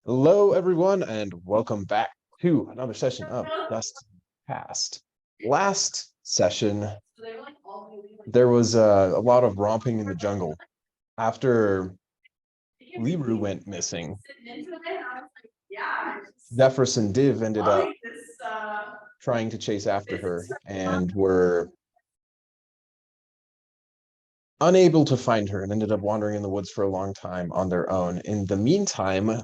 Hello, everyone, and welcome back to another session of Dust Past. Last session, there was a lot of romping in the jungle. After Liru went missing, Zephyrus and Div ended up trying to chase after her and were unable to find her and ended up wandering in the woods for a long time on their own. In the meantime,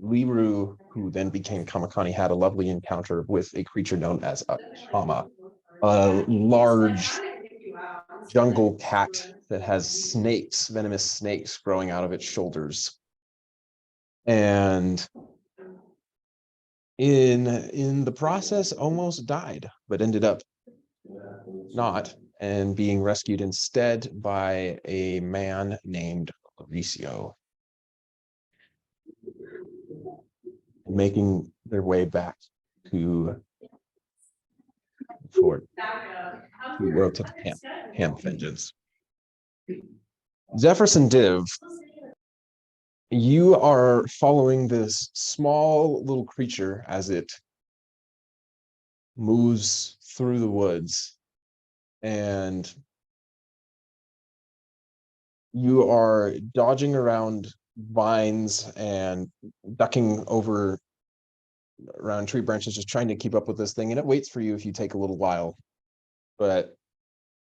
Liru, who then became Kamakani, had a lovely encounter with a creature known as a Kama, a large jungle cat that has snakes, venomous snakes growing out of its shoulders. And in the process, almost died, but ended up not, and being rescued instead by a man named Luricio, making their way back to fort who wrote to Camp Vengeance. Zephyrus and Div, you are following this small little creature as it moves through the woods, and you are dodging around vines and ducking over around tree branches, just trying to keep up with this thing, and it waits for you if you take a little while. But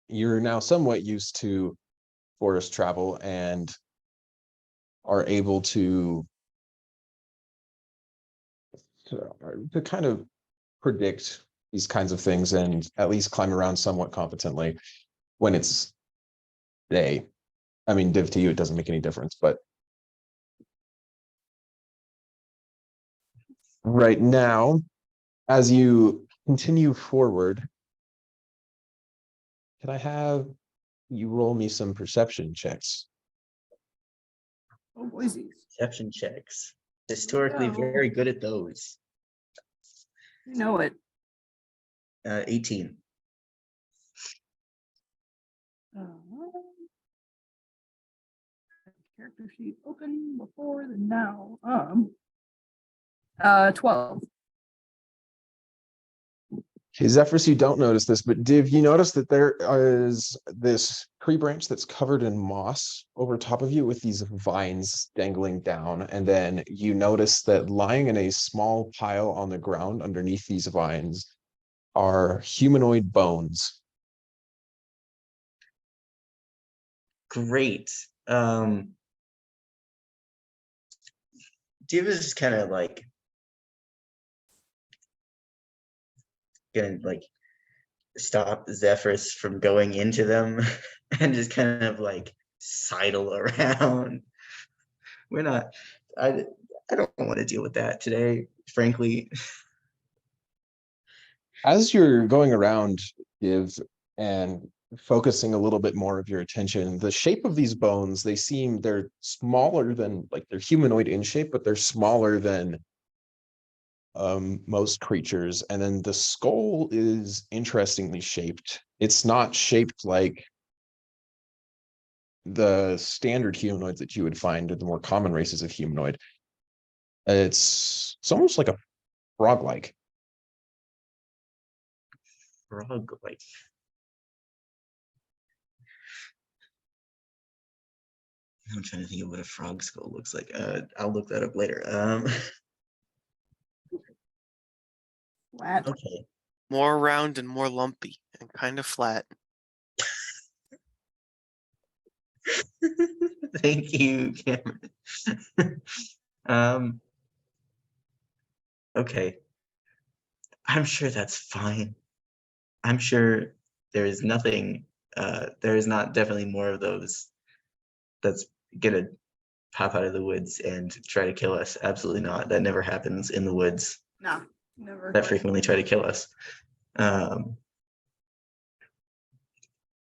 you're now somewhat used to forest travel and are able to kind of predict these kinds of things and at least climb around somewhat competently when it's day. I mean, Div, to you, it doesn't make any difference, but right now, as you continue forward, can I have you roll me some perception checks? Oh, boise. Perception checks. Historically, very good at those. You know it. 18. Character sheet open before the now. 12. Okay, Zephyrus, you don't notice this, but Div, you notice that there is this tree branch that's covered in moss over top of you with these vines dangling down. And then you notice that lying in a small pile on the ground underneath these vines are humanoid bones. Great. Div is just kind of like gonna like stop Zephyrus from going into them and just kind of like sidle around. We're not. I don't want to deal with that today, frankly. As you're going around, Div, and focusing a little bit more of your attention, the shape of these bones, they're smaller than, like, they're humanoid in shape, but they're smaller than most creatures. And then the skull is interestingly shaped. It's not shaped like the standard humanoids that you would find in the more common races of humanoid. It's almost like a frog-like. Frog-like. I'm trying to think of what a frog skull looks like. I'll look that up later. Flat. Okay. More round and more lumpy and kind of flat. Thank you, Cameron. Okay. I'm sure that's fine. I'm sure there is nothing, there is not definitely more of those that's gonna pop out of the woods and try to kill us. Absolutely not. That never happens in the woods. Nah, never. That frequently try to kill us.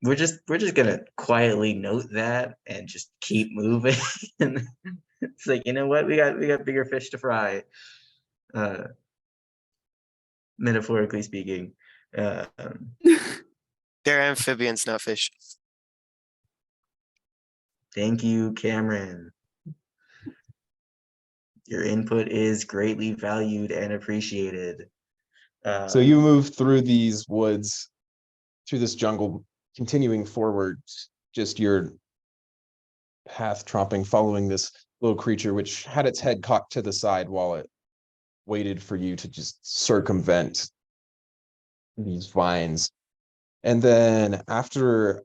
We're just gonna quietly note that and just keep moving. It's like, you know what, we got bigger fish to fry, metaphorically speaking. They're amphibians, not fish. Thank you, Cameron. Your input is greatly valued and appreciated. So you move through these woods, through this jungle, continuing forward, just your path tromping, following this little creature, which had its head cocked to the side while it waited for you to just circumvent these vines. And then after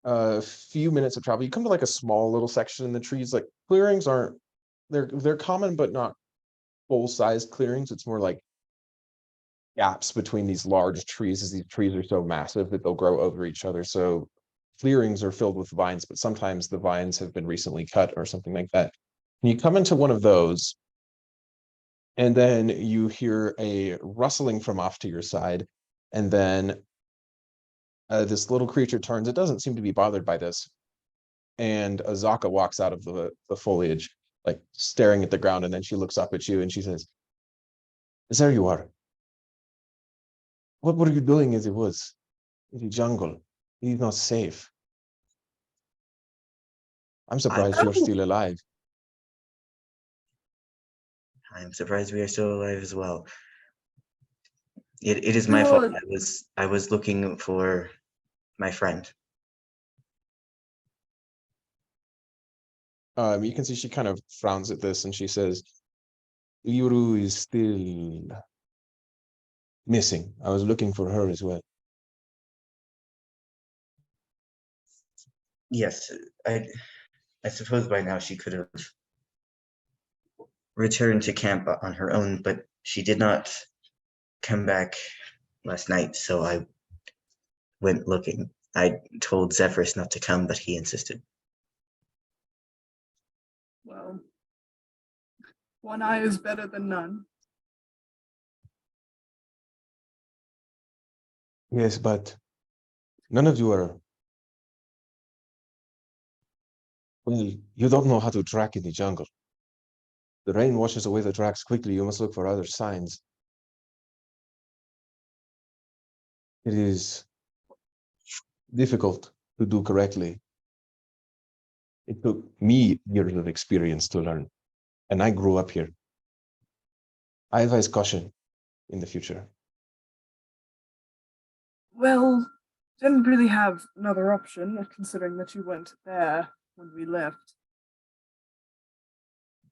a few minutes of travel, you come to like a small little section in the trees. Like clearings aren't, they're common, but not full-sized clearings. It's more like gaps between these large trees, as these trees are so massive that they'll grow over each other. So clearings are filled with vines, but sometimes the vines have been recently cut or something like that. And you come into one of those, and then you hear a rustling from off to your side, and then this little creature turns. It doesn't seem to be bothered by this, and Azaka walks out of the foliage, like staring at the ground, and then she looks up at you and she says, "There you are. What were you doing in the woods, in the jungle? It is not safe. I'm surprised you're still alive." I'm surprised we are still alive as well. It is my fault. I was looking for my friend. You can see she kind of frowns at this and she says, "Yuru is still missing. I was looking for her as well." Yes, I suppose by now she could have returned to camp on her own, but she did not come back last night, so I went looking. I told Zephyrus not to come, but he insisted. Well, one eye is better than none. Yes, but none of you are. Well, you don't know how to track in the jungle. The rain washes away the tracks quickly. You must look for other signs. It is difficult to do correctly. It took me years of experience to learn, and I grew up here. I advise caution in the future. Well, didn't really have another option, considering that you went there when we left.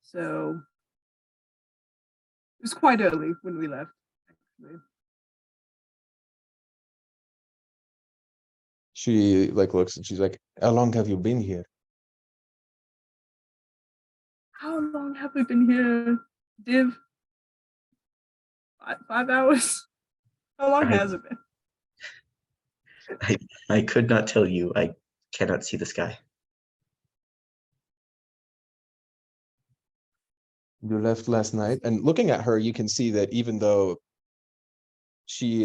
So it was quite early when we left, actually. She like looks and she's like, "How long have you been here?" How long have we been here, Div? 5 hours? How long has it been? I could not tell you. I cannot see the sky. You left last night. And looking at her, you can see that even though she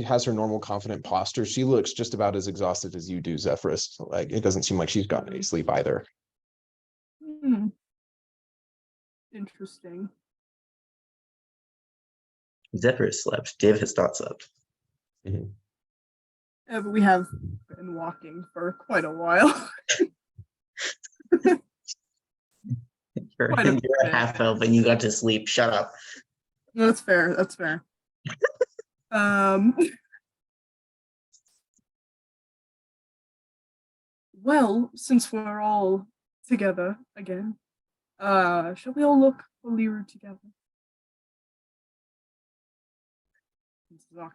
has her normal confident posture, she looks just about as exhausted as you do, Zephyrus. Like, it doesn't seem like she's gotten any sleep either. Interesting. Zephyrus slept. Div has not slept. Yeah, but we have been walking for quite a while. You're Quite a a bit. half elf and you got to sleep. Shut up. No, that's fair. That's fair. Well, since we're all together again, shall we all look for Liru together?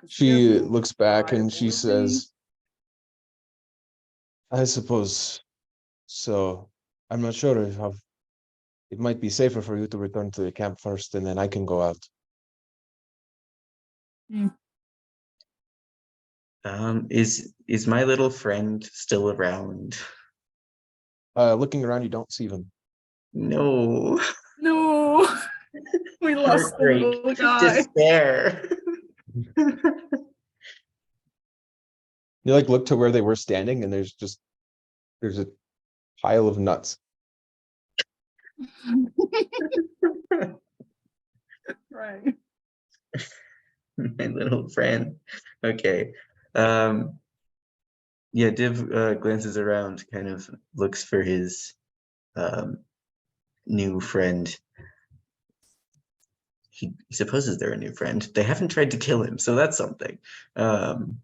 She looks back and she says, "I suppose so. I'm not sure if it might be safer for you to return to the camp first, and then I can go out." Is my little friend still around? Looking around, you don't see them. No. No, we lost the little guy. Despair. You like look to where they were standing, and there's a pile of nuts. Right. My little friend. Okay. Yeah, Div glances around, kind of looks for his new friend. He supposes they're a new friend. They haven't tried to kill him, so that's something. And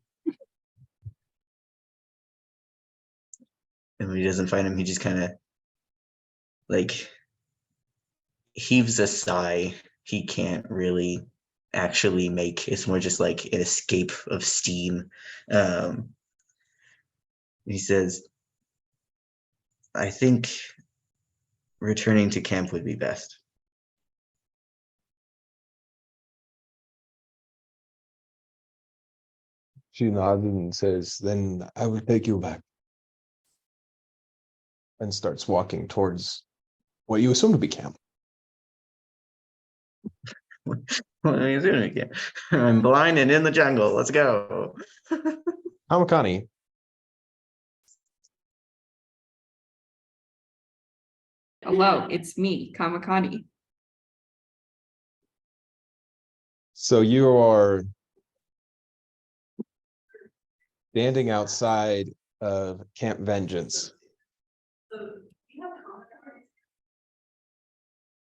when he doesn't find him, he just kind of like heaves a sigh. He can't really actually make. It's more just like an escape of steam. He says, I think returning to camp would be best. She nods and says, then I will take you back. And starts walking towards what you assume to be camp. What are you doing again? I'm blind and in the jungle. Let's go. Kamakani, Hello, it's me, Kamakani. so you are standing outside of Camp Vengeance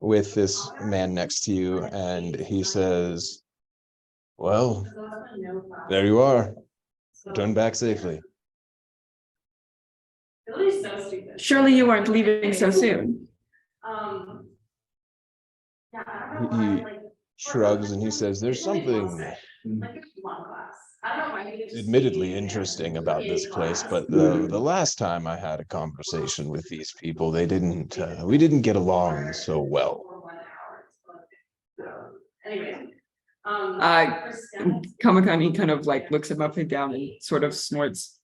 with this man next to you, and he says, well, there you are. Return back safely. Surely you weren't leaving so soon. He shrugs and he says, there's something admittedly interesting about this place, but the last time I had a conversation with these people, we didn't get along so well. Kamakani kind of like looks him up and down and sort of snorts.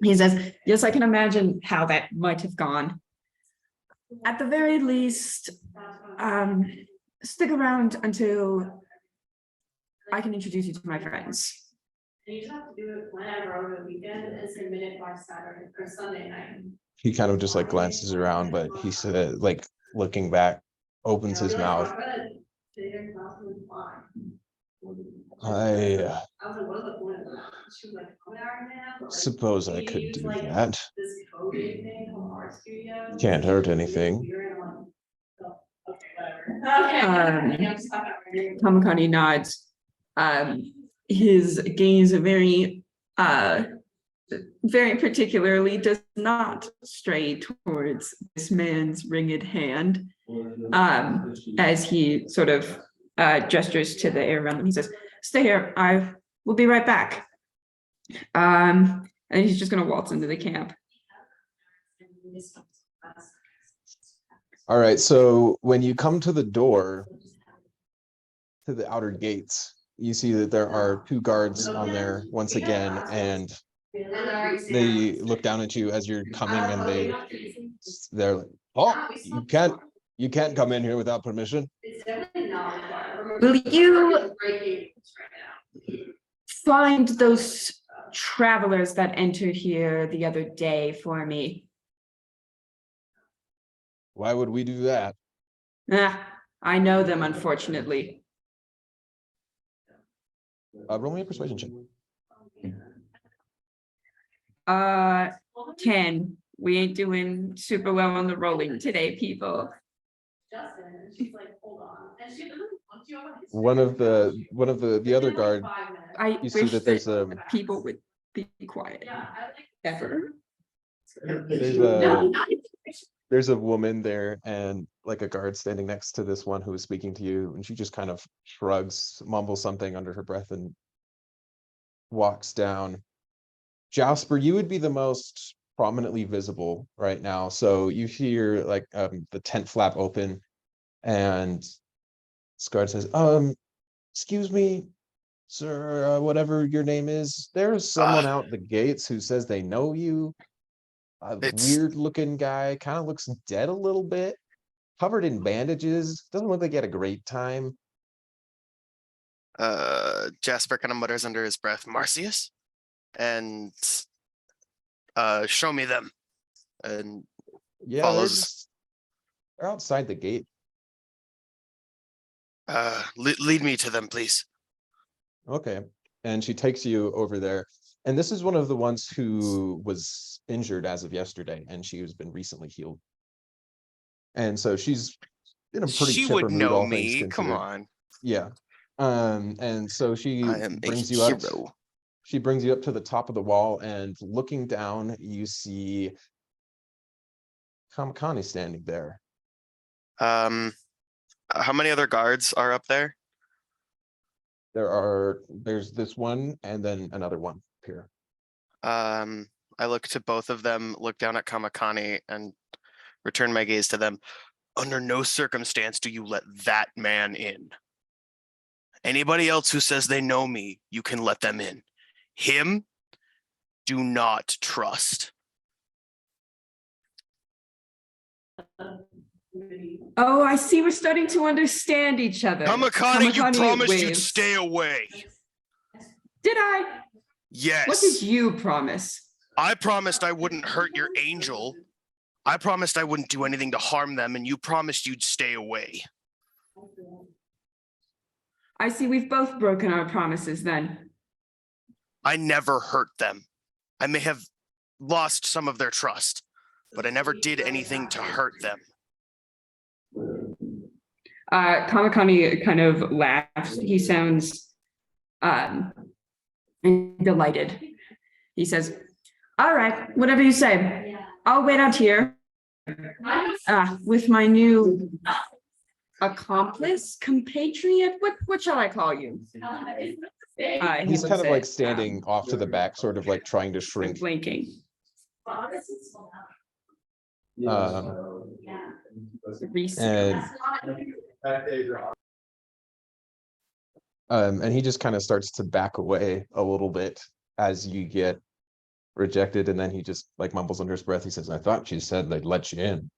He says, yes, I can imagine how that might have gone. At the very least, stick around until I can introduce you to my friends. You just have to do it whenever over the weekend and submit it by Saturday or Sunday night. He kind of just like glances around, but he said, like looking back, opens his mouth. I suppose I could do that. Can't hurt anything. Kamakani nods. His gaze very particularly does not stray towards this man's ringed hand, as he sort of gestures to the air around him. He says, stay here, I will be right back. And he's just going to waltz into the camp. All right, so when you come to the door, to the outer gates, you see that there are 2 guards on there once again, and they look down at you as you're coming, and they're like, oh, you can't come in here without permission. Will you find those travelers that entered here the other day for me? Why would we do that? I know them, unfortunately. Roll me a persuasion check. 10. We ain't doing super well on the rolling today, people. One of the other guard, I you see wish that there's a people would be quiet. Ever. there's a woman there, and like a guard standing next to this one who is speaking to you, and she just kind of shrugs, mumbles something under her breath, and walks down. Jasper, you would be the most prominently visible right now, so you hear like the tent flap open, and this guard says, excuse me, sir, whatever your name is, there's someone out the gates who says they know you. Weird looking guy, kind of looks dead a little bit, covered in bandages, doesn't look like he had a great time. Jasper kind of mutters under his breath, Marcius, and show me them, and Yeah, follows. they're outside the gate. Lead me to them, please. Okay, and she takes you over there, and this is one of the ones who was injured as of yesterday, and she has been recently healed. And so she's in a pretty She chipper would mood, know all things me. Come considered. on. Yeah. And so she I am a brings you up. hero. She brings you up to the top of the wall, and looking down, you see Kamakani standing there. How many other guards are up there? There's this one and then another one here. I look to both of them, look down at Kamakani, and return my gaze to them. Under no circumstance do you let that man in. Anybody else who says they know me, you can let them in. Him, do not trust. Oh, I see. We're starting to understand each other. Kamakani, you promised you'd waves. stay away. Did I? Yes. What did you promise? I promised I wouldn't hurt your angel. I promised I wouldn't do anything to harm them, and you promised you'd stay away. I see we've both broken our promises then. I never hurt them. I may have lost some of their trust, but I never did anything to hurt them. Kamakani kind of laughs. He sounds delighted. He says, all right, whatever you say. I'll wait out here with my new accomplice, compatriot. What shall I call you? He's kind of like standing off to the back, sort of like trying to shrink. Blinking. And he just kind of starts to back away a little bit as you get rejected, and then he just like mumbles under his breath. He says, I thought you said they'd let you in.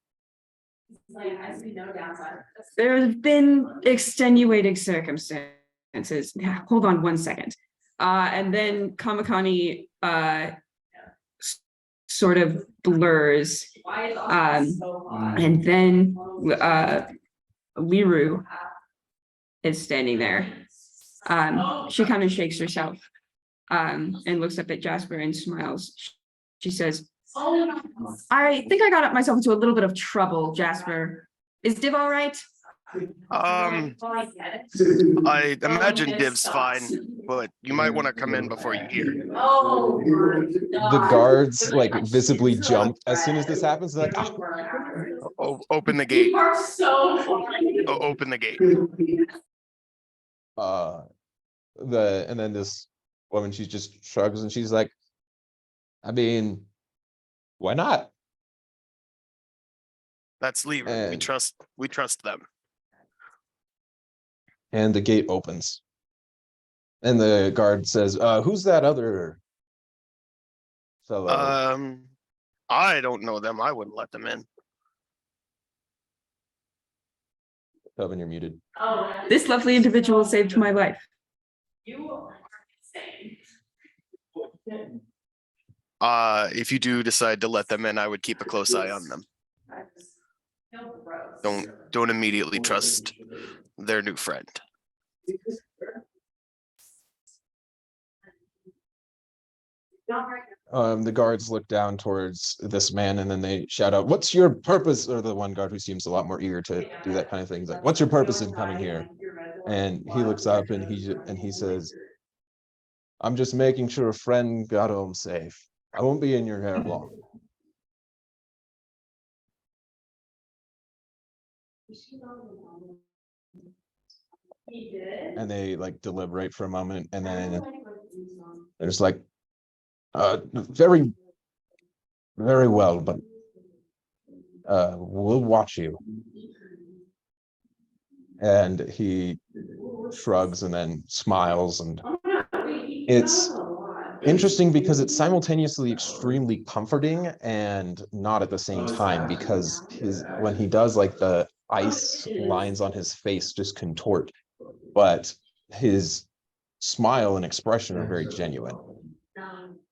There have been extenuating circumstances. Hold on one second. And then Kamakani sort of blurs. And then Liru is standing there. She kind of shakes herself and looks up at Jasper and smiles. She says, I think I got myself into a little bit of trouble, Jasper. Is Div all right? I imagine Div's fine, but you might want to come in before you hear. The guards like visibly jump as soon as this happens. They're like, Open the gate. Open the gate. And then this woman, she just shrugs and she's like, I mean, why not? That's leave. We trust them. And the gate opens. And the guard says, who's that other fellow? I don't know them. I wouldn't let them in. Tobin, you're muted. This lovely individual saved my life. If you do decide to let them in, I would keep a close eye on them. Don't immediately trust their new friend. The guards look down towards this man and then they shout out, what's your purpose? Or the one guard who seems a lot more eager to do that kind of thing. He's like, what's your purpose in coming here? And he looks up and he says, I'm just making sure a friend got home safe. I won't be in your hair long. And they like deliberate for a moment and then they're just like, very, very well, but we'll watch you. And he shrugs and then smiles, and it's interesting because it's simultaneously extremely comforting and not at the same time, because when he does, like, the ice lines on his face just contort, but his smile and expression are very genuine.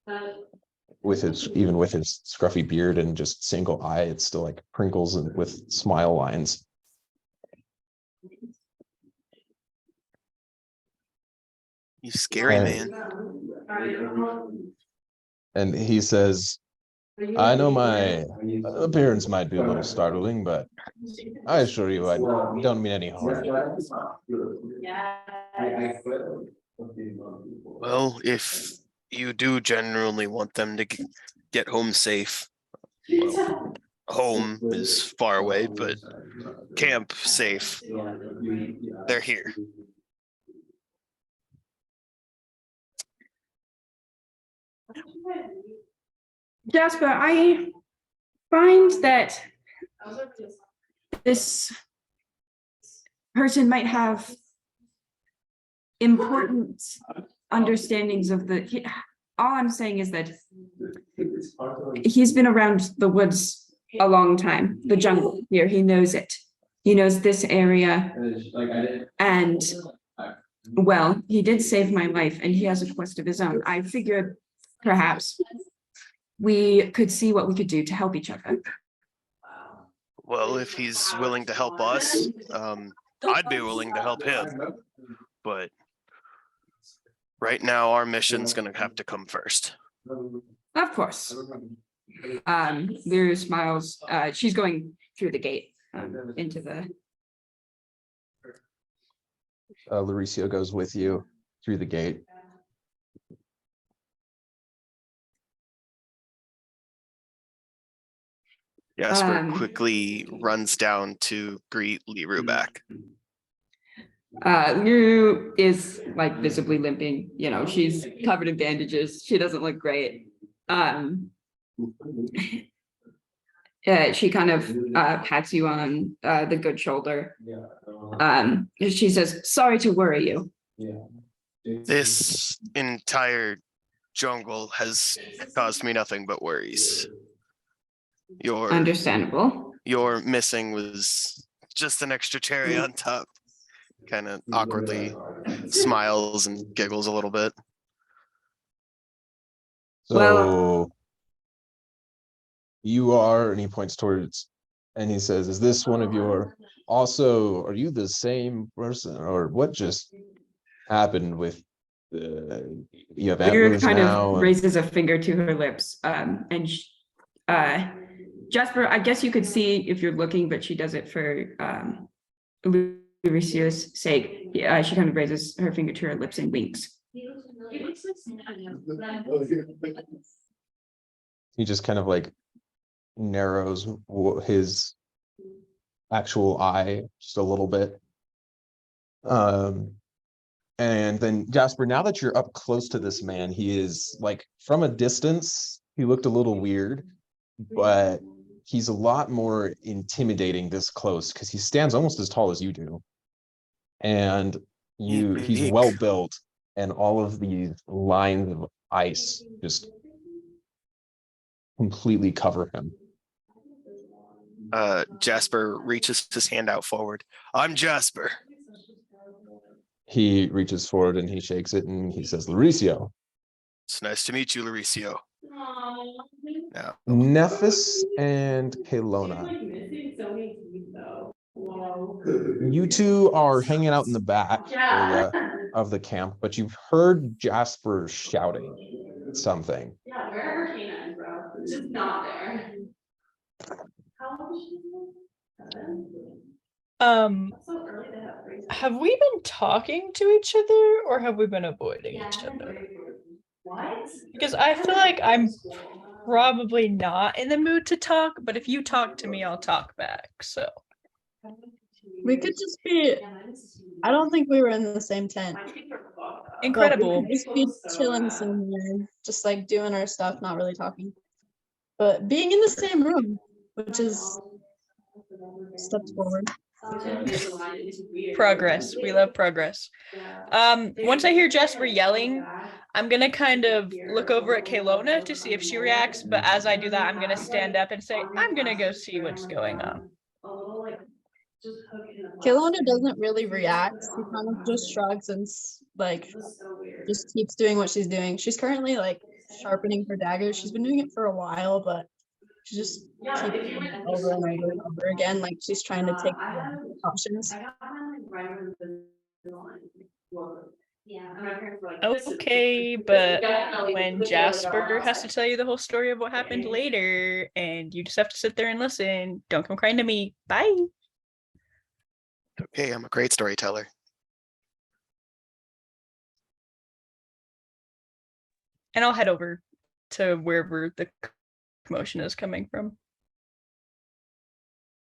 Even with his scruffy beard and just single eye, it's still like crinkles and with smile lines. You scary man. And he says, I know my appearance might be a little startling, but I assure you I don't mean any harm. Well, if you do genuinely want them to get home safe, well, home is far away, but camp safe, they're here. Jasper, I find that this person might have important understandings of all I'm saying is that he's been around the woods a long time, the jungle here. He knows it. He knows this area. And well, he did save my life and he has a quest of his own. I figured perhaps we could see what we could do to help each other. Well, if he's willing to help us, I'd be willing to help him. But right now, our mission's going to have to come first. Of course. Lyra smiles. She's going through the gate into the. Luricio goes with you through the gate. Jasper quickly runs down to greet Liru back. Liru is like visibly limping, she's covered in bandages. She doesn't look great. She kind of pats you on the good shoulder. She says, sorry to worry you. This entire jungle has caused me nothing but worries. Understandable. Your missing was just an extra cherry on top. Kind of awkwardly smiles and giggles a little bit. So you are, and he points towards, and he says, is this one of your, also, are you the same person, or what just happened with you have antlers kind now? Of raises a finger to her lips, and Jasper, I guess you could see if you're looking, but she does it for Luricio's sake. Yeah, she kind of raises her finger to her lips and winks. He just kind of like narrows his actual eye just a little bit. And then Jasper, now that you're up close to this man, he is like, from a distance, he looked a little weird, but he's a lot more intimidating this close because he stands almost as tall as you do. And he's well built, and all of these lines of ice just completely cover him. Jasper reaches his hand out forward. I'm Jasper. He reaches forward and he shakes it and he says, Luricio. It's nice to meet you, Luricio. Yeah. Nephis and Caylona. You two are hanging out in the back area of the camp, but you've heard Jasper shouting something. Yeah, where are her canines, bro? It's just not there. How old is she? 7? So early to have braces. Have we been talking to each other or have we been avoiding each other? What? Because I feel like I'm probably not in the mood to talk, but if you talk to me, I'll talk back. So we could just be. I don't think we were in the same tent. incredible. We could just be chilling somewhere, just like doing our stuff, not really talking. But being in the same room, which is steps forward. Progress. We love progress. Once I hear Jasper yelling, I'm gonna kind of look over at Caylona to see if she reacts, but as I do that, I'm gonna stand up and say, I'm gonna go see what's going on. Caylona doesn't really react. She kind of just shrugs and like just keeps doing what she's doing. She's currently like sharpening her dagger. She's been doing it for a while, but she just keeps doing it over and over and over again. Like she's trying to take precautions. Okay, but when Jasper has to tell you the whole story of what happened later, and you just have to sit there and listen, don't come crying to me. Bye. Okay, I'm a great storyteller. And I'll head over to wherever the commotion is coming from.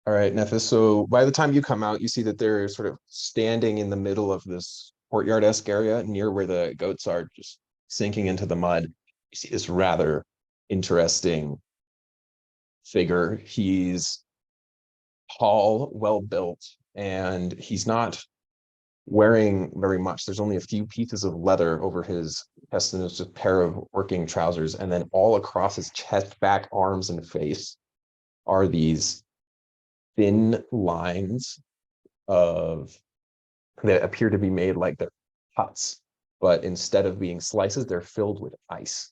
All right, Nephis. So by the time you come out, you see that they're sort of standing in the middle of this courtyard-esque area near where the goats are, just sinking into the mud. You see this rather interesting figure. He's tall, well-built, and he's not wearing very much. There's only a few pieces of leather over his chest, and it's just a pair of working trousers. And then all across his chest, back, arms, and face are these thin lines of that appear to be made like they're cuts, but instead of being slices, they're filled with ice.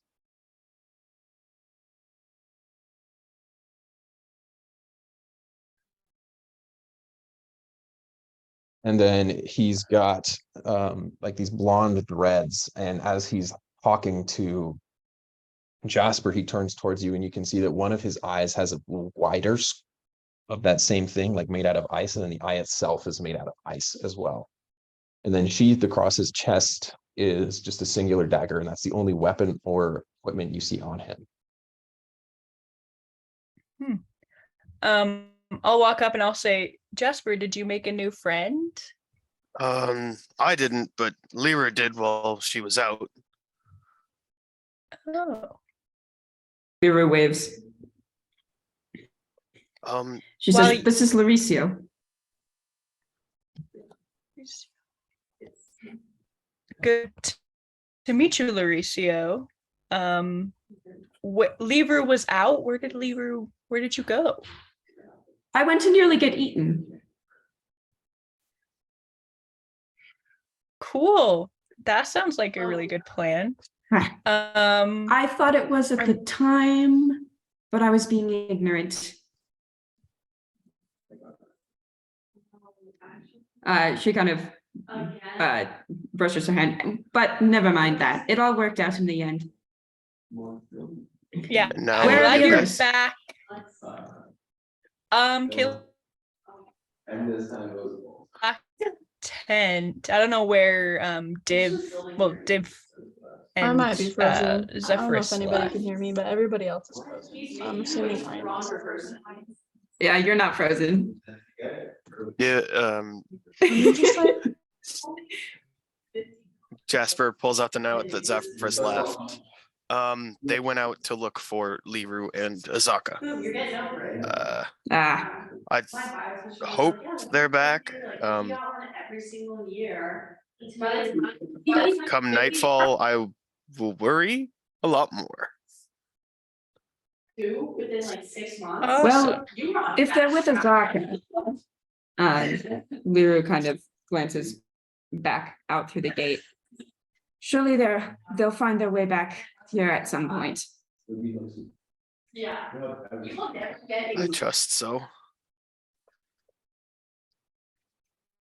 And then he's got like these blonde dreads, and as he's talking to Jasper, he turns towards you, and you can see that one of his eyes has a wider of that same thing, like made out of ice, and then the eye itself is made out of ice as well. And then sheathed across his chest is just a singular dagger, and that's the only weapon or equipment you see on him. I'll walk up and I'll say, Jasper, did you make a new friend? I didn't, but Lyra did while she was out. Oh. Lyra waves. She Well, says, "This is Luricio." Good to meet you, Luricio. Lyra was out. Where did you go? I went to nearly get eaten. Cool. That sounds like a really good plan. I thought it was at the time, but I was being ignorant. She kind of brushes her hand, but never mind that. It all worked out in the end. Yeah. No, I'm Where are glad the you're others? back. Caylona tent. I don't know where Div I and might be frozen. I don't know if Zephyrus anybody left. can hear me, but everybody else is frozen. So I'm assuming I am also frozen. Yeah, you're not frozen. yeah. Let me just like Jasper pulls out the note that Zephyrus left. They went out to look for Liru and Azaka. I hope they're back. Come nightfall, I will worry a lot more. Within like 6 months. Awesome. Well, if they're with Azaka, Liru kind of glances back out through the gate. Surely they'll find their way back here at some point. Yeah. I trust so.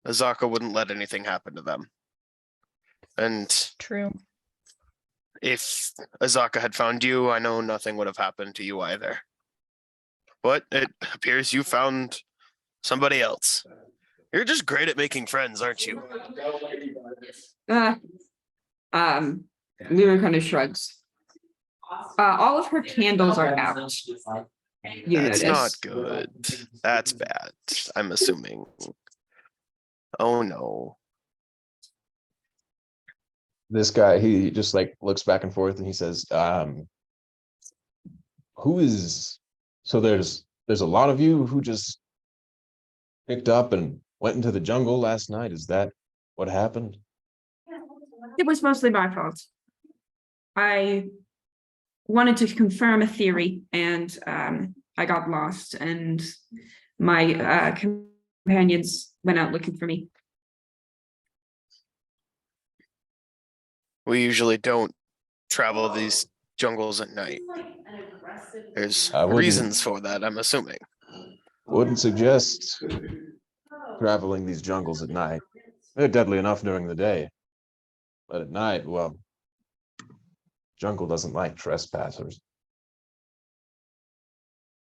Azaka wouldn't let anything happen to them. And True. if Azaka had found you, I know nothing would have happened to you either. But it appears you found somebody else. You're just great at making friends, aren't you? Liru kind of shrugs. All of her candles are out. You That's notice. not good. That's bad, I'm assuming. Oh no. This guy, he just like looks back and forth, and he says, who is, so there's a lot of you who just picked up and went into the jungle last night. Is that what happened? It was mostly my fault. I wanted to confirm a theory, and I got lost, and my companions went out looking for me. We usually don't travel these jungles at night. There's reasons for that, I'm assuming. Wouldn't suggest traveling these jungles at night. They're deadly enough during the day. But at night, well, jungle doesn't like trespassers.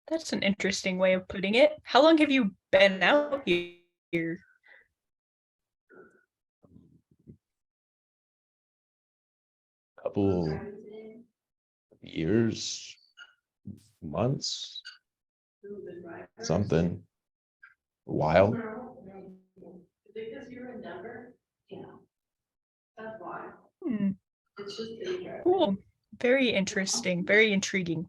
That's an interesting way of putting it. How long have you been out here? Couple years, months, something. A while. Because you're in Denver? Yeah. That's why. Hmm. It's just dangerous. Cool. Very interesting. Very intriguing.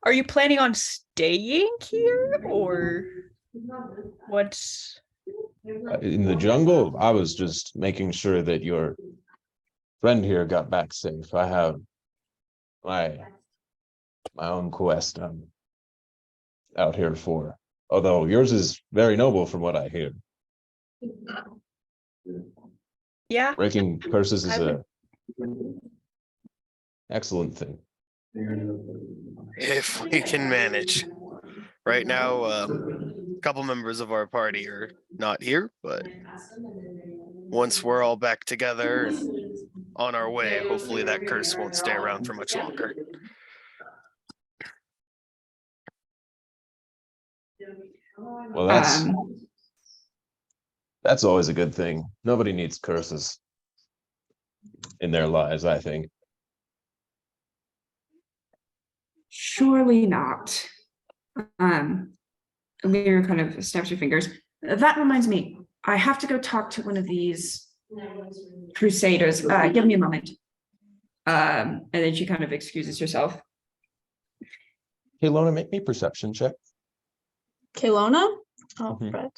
Are you planning on staying here or what's In the jungle, I was just making sure that your friend here got back safe. I have my own quest I'm out here for. Although yours is very noble from what I hear. yeah? Breaking curses is I a excellent thing. If we can manage. Right now, a couple members of our party are not here, but once we're all back together and on our way, hopefully that curse won't stay around for much longer. Well, that's always a good thing. Nobody needs curses in their lives, I think. Surely not. Lyra kind of snaps her fingers. That reminds me, I have to go talk to one of these crusaders. Give me a moment. And then she kind of excuses herself. Caylona, make me perception check. Caylona? Oh, Mhm. right.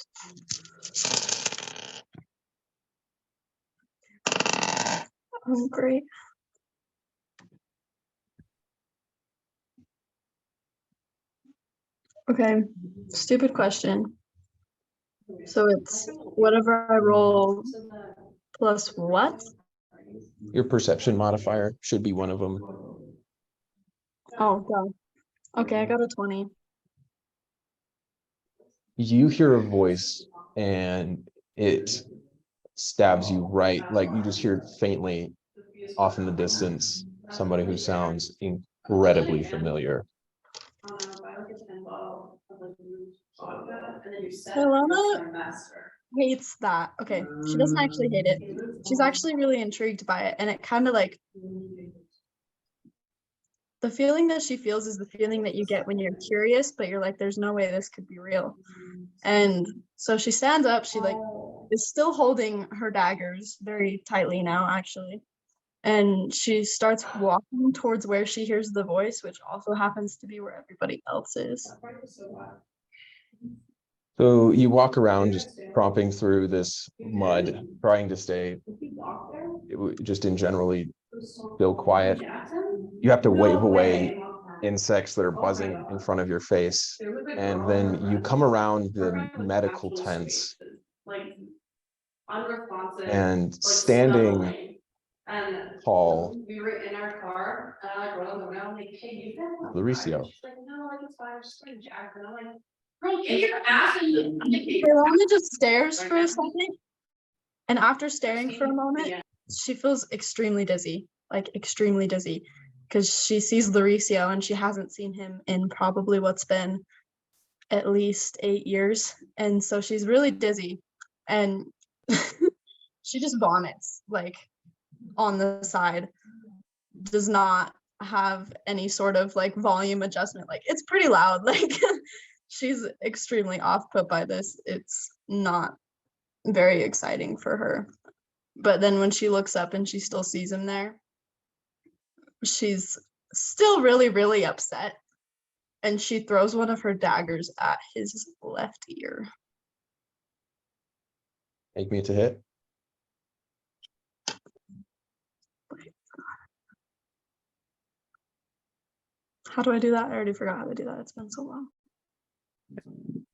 Oh, great. Okay, stupid question. So it's whatever I roll plus what? Your perception modifier should be one of them. Oh, God. Okay, I got a 20. You hear a voice and it stabs you right, like you just hear faintly off in the distance somebody who sounds incredibly familiar. Caylona hates that. Okay, she doesn't actually hate it. She's actually really intrigued by it, and it kind of like the feeling that she feels is the feeling that you get when you're curious, but you're like, there's no way this could be real. And so she stands up, she like is still holding her daggers very tightly now, actually. And she starts walking towards where she hears the voice, which also happens to be where everybody else is. So you walk around just tromping through this mud, trying to stay just in generally feel quiet. You have to wave away insects that are buzzing in front of your face. And then you come around the medical tents and standing tall, We were in our car, and I rolled around like, hey, you guys want Luricio. fire? She's like, no, like it's fire, just like Jasper. And I'm like, bro, get your ass in the. Caylona just stares for a second, and after staring for a moment, she feels extremely dizzy, like extremely dizzy, because she sees Luricio and she hasn't seen him in probably what's been at least 8 years, and so she's really dizzy, and she just vomits like on the side, does not have any sort of like volume adjustment. Like it's pretty loud. Like she's extremely off put by this. It's not very exciting for her. But then when she looks up and she still sees him there, she's still really, really upset. And she throws one of her daggers at his left ear. Make me to hit. How do I do that? I already forgot how to do that. It's been so long.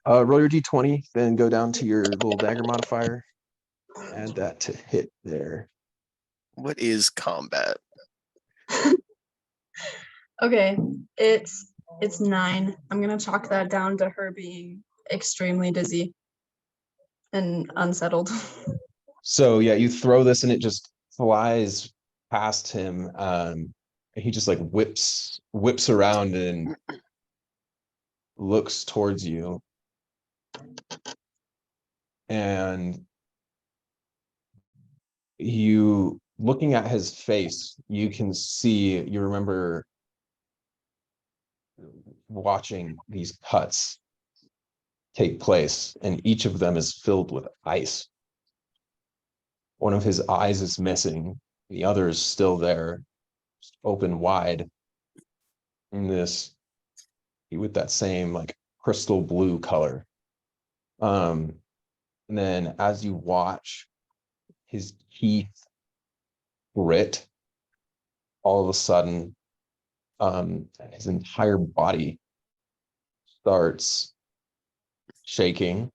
Roll your d20, then go down to your little dagger modifier. Add that to hit there. What is combat? Okay, it's 9. I'm gonna chalk that down to her being extremely dizzy and unsettled. So yeah, you throw this and it just flies past him. He just like whips around and looks towards you. And you, looking at his face, you can see, you remember watching these cuts take place, and each of them is filled with ice. One of his eyes is missing, the other is still there, open wide. In this, with that same like crystal blue color. And then as you watch his teeth grit, all of a sudden, his entire body starts shaking.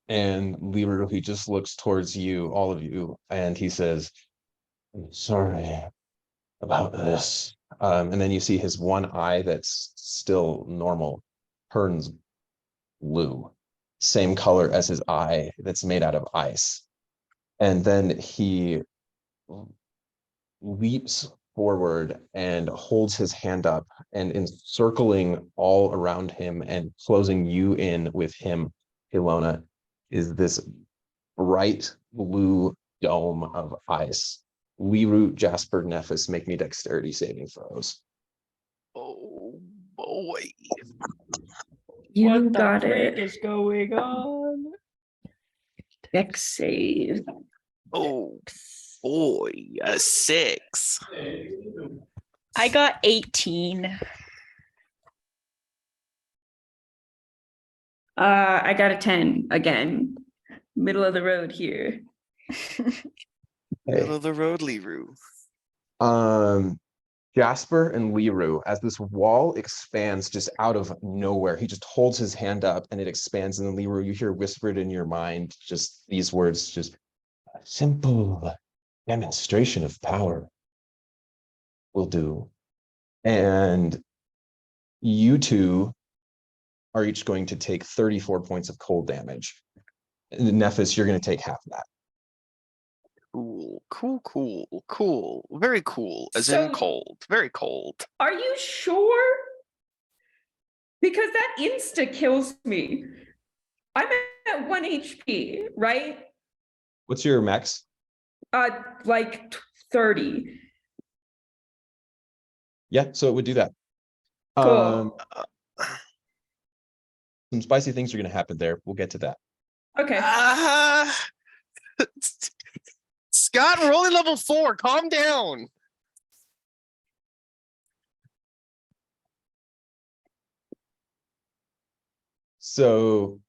And Liru, he just looks towards you, all of you, and he says, "I'm sorry about this." And then you see his one eye that's still normal turns blue, same color as his eye that's made out of ice. And then he leaps forward and holds his hand up, and encircling all around him and closing you in with him, Caylona, is this bright blue dome of ice. Liru, Jasper, Nephis, make me dexterity saving throws. Oh boy. You What the got frick it. is going on? Dex save. Oh boy, a 6. I got 18. I got a 10 again. Middle of the road here. Middle of the road, Liru. Jasper and Liru, as this wall expands just out of nowhere, he just holds his hand up and it expands. And then Liru, you hear whispered in your mind just these words, just a simple demonstration of power will do. And you two are each going to take 34 points of cold damage. And Nephis, you're going to take half of that. Cool. Very cool, as in So- cold. Very cold. Are you sure? Because that insta kills me. I'm at 1 HP, right? What's your max? Like 30. Yeah, so it would do that. Cool. Some spicy things are going to happen there. We'll get to that. Okay. Scott, we're only level 4. Calm down. So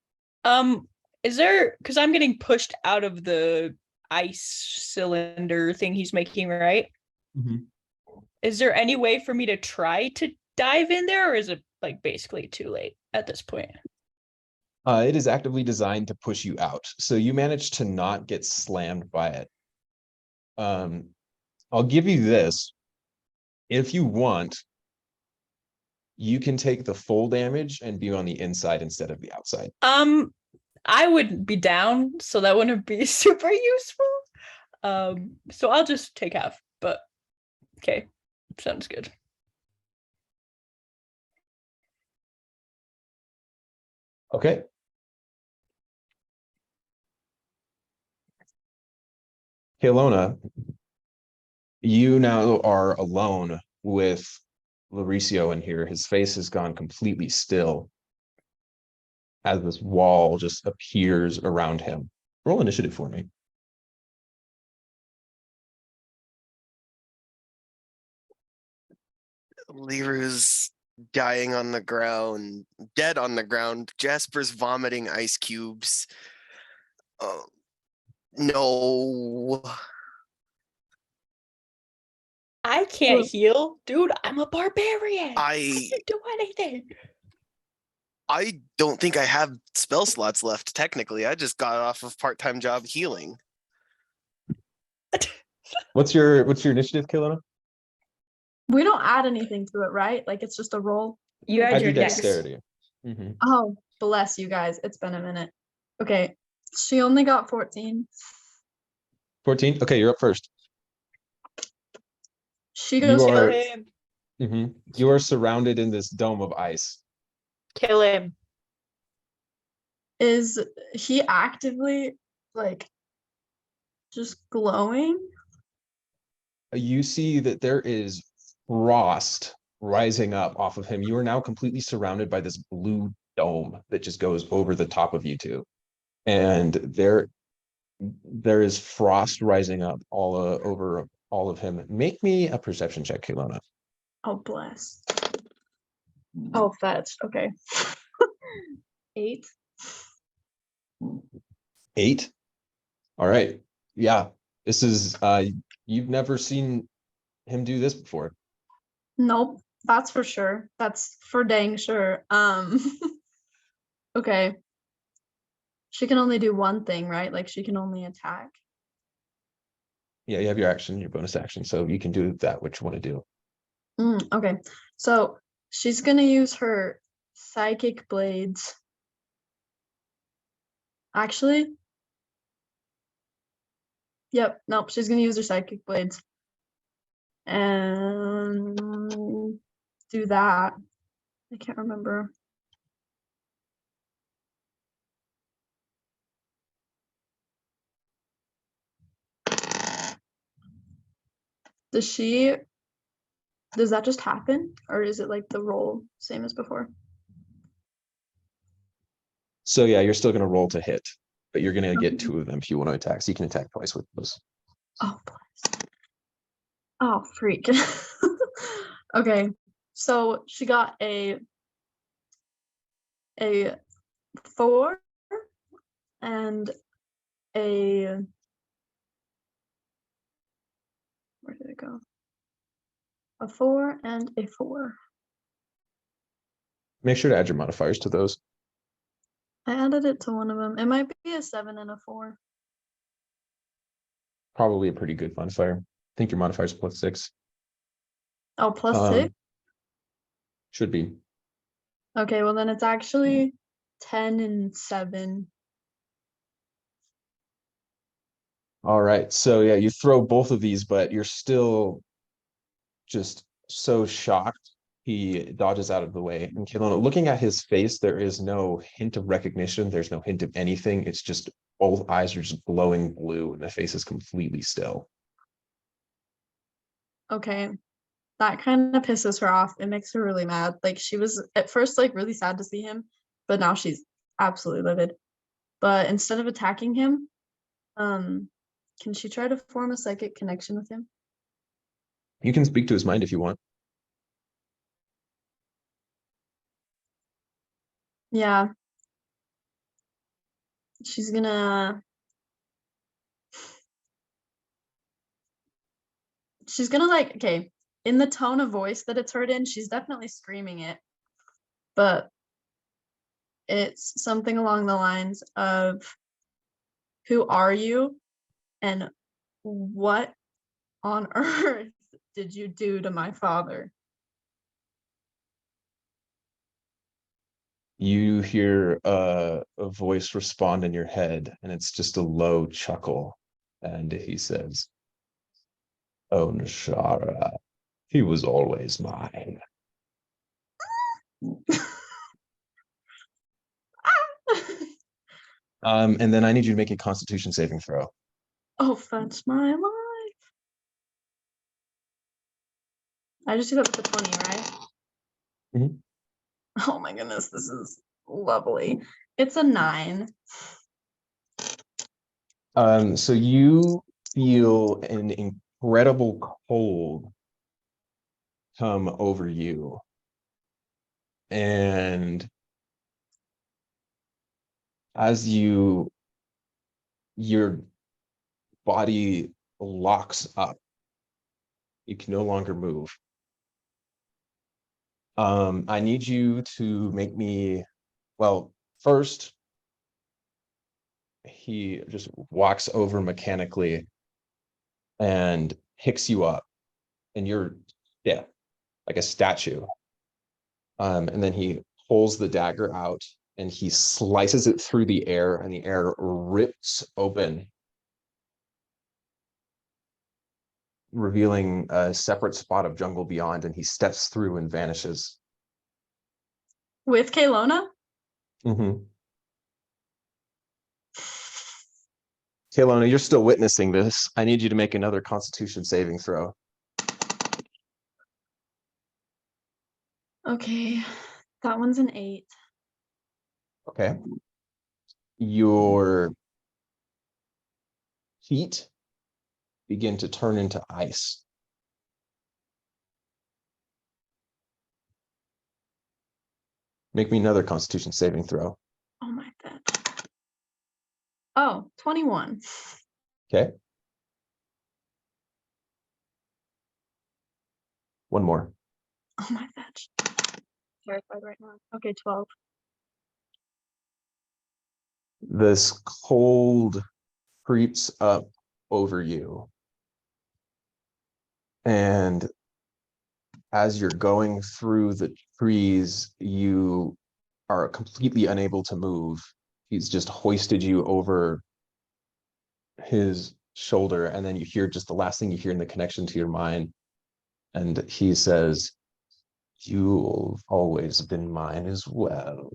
Is there, because I'm getting pushed out of the ice cylinder thing he's making, right? Mhm. Is there any way for me to try to dive in there, or is it like basically too late at this point? It is actively designed to push you out. So you managed to not get slammed by it. I'll give you this. If you want, you can take the full damage and be on the inside instead of the outside. I would be down, so that wouldn't be super useful. So I'll just take half, but okay, sounds good. Okay. Caylona, you now are alone with Luricio in here. His face has gone completely still as this wall just appears around him. Roll initiative for me. Liru's dying on the ground, dead on the ground. Jasper's vomiting ice cubes. Oh, no. I can't heal, dude. I'm a barbarian. I can't do anything. I don't think I have spell slots left, technically. I just got off of part-time job healing. What's your initiative, Caylona? We don't add anything to it, right? Like it's just a roll. You I had do your dex. dexterity. Mhm. Oh, bless you guys. It's been a minute. Okay. She only got 14. 14. Okay, you're up first. She You goes are- Kill first. him. You are surrounded in this dome of ice. Kill him. Is he actively like just glowing? You see that there is frost rising up off of him. You are now completely surrounded by this blue dome that just goes over the top of you two. And there is frost rising up all over all of him. Make me a perception check, Caylona. Oh, bless. Oh, fetch. Okay. 8. 8. All right. Yeah. This is you've never seen him do this before. Nope, that's for sure. That's for dang sure. Okay. She can only do one thing, right? Like she can only attack. Yeah, you have your action, your bonus action, so you can do that what you want to do. Okay. So she's gonna use her psychic blades. Actually. Yep, nope, she's gonna use her psychic blades. And do that. I can't remember. Does that just happen? Or is it like the roll same as before? So yeah, you're still gonna roll to hit, but you're gonna get 2 of them if you want to attack. So you can attack twice with those. Oh, bless. Oh, freak. Okay, so she got a 4 and a, where did it go? A 4 and a 4. Make sure to add your modifiers to those. I added it to one of them. It might be a 7 and a 4. Probably a pretty good modifier. I think your modifier is +6. Oh, +6? Should be. Okay, well then it's actually 10 and 7. All right. So yeah, you throw both of these, but you're still just so shocked. He dodges out of the way. And Caylona, looking at his face, there is no hint of recognition. There's no hint of anything. It's just both eyes are just glowing blue and the face is completely still. Okay, that kind of pisses her off. It makes her really mad. Like she was at first like really sad to see him, but now she's absolutely livid. But instead of attacking him, can she try to form a psychic connection with him? You can speak to his mind if you want. Yeah. She's gonna like, okay, in the tone of voice that it's heard in, she's definitely screaming it, but it's something along the lines of, who are you and what on earth did you do to my father? You hear a voice respond in your head, and it's just a low chuckle. And he says, "Oh, Nashara, he was always mine." And then I need you to make a Constitution saving throw. Oh, fetch my life. I just did that with the 20, right? Mhm. Oh my goodness, this is lovely. It's a 9. So you feel an incredible cold come over you. And as your body locks up, you can no longer move. I need you to make me, well, first, he just walks over mechanically and picks you up, and you're stiff, like a statue. And then he pulls the dagger out and he slices it through the air, and the air rips open. revealing a separate spot of jungle beyond, and he steps through and vanishes. With Caylona? Mm-hmm. Caylona, you're still witnessing this. I need you to make another Constitution saving throw. Okay, that one's an 8. Okay. Your feet begin to turn into ice. Make me another Constitution saving throw. Oh my god. Oh, 21. Okay. One more. Oh my fetch. Terrified right now. Okay, 12. This cold creeps up over you. And as you're going through the trees, you are completely unable to move. He's just hoisted you over his shoulder, and then you hear just the last thing you hear in the connection to your mind. And he says, "You've always been mine as well."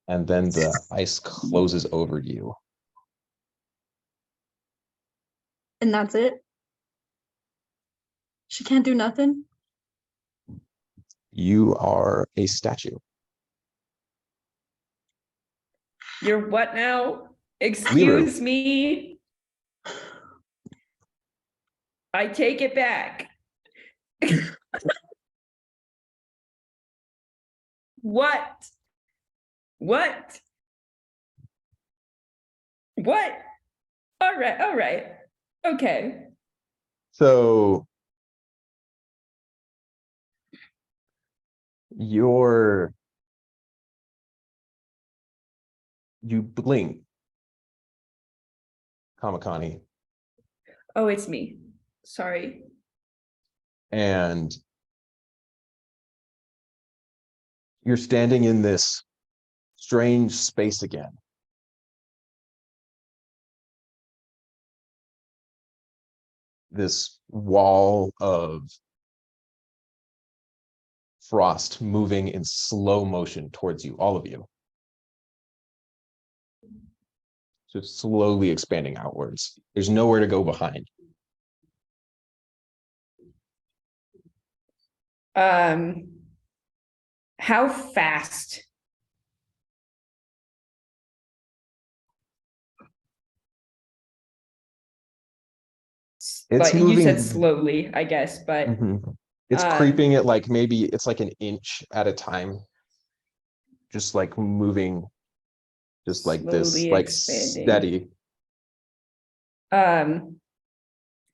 And then the ice closes over you. And that's it? She can't do nothing? You are a statue. You're what now? Excuse me. I take it back. What? What? What? All right. Okay. So you blink, Kamakani, Oh, it's me. Sorry. and you're standing in this strange space again. This wall of frost moving in slow motion towards you, all of you. Just slowly expanding outwards. There's nowhere to go behind. How fast? It's Like you moving. said slowly, I guess, but It's creeping at like maybe it's like an inch at a time. Just like moving, just like this, slowly like expanding. steady.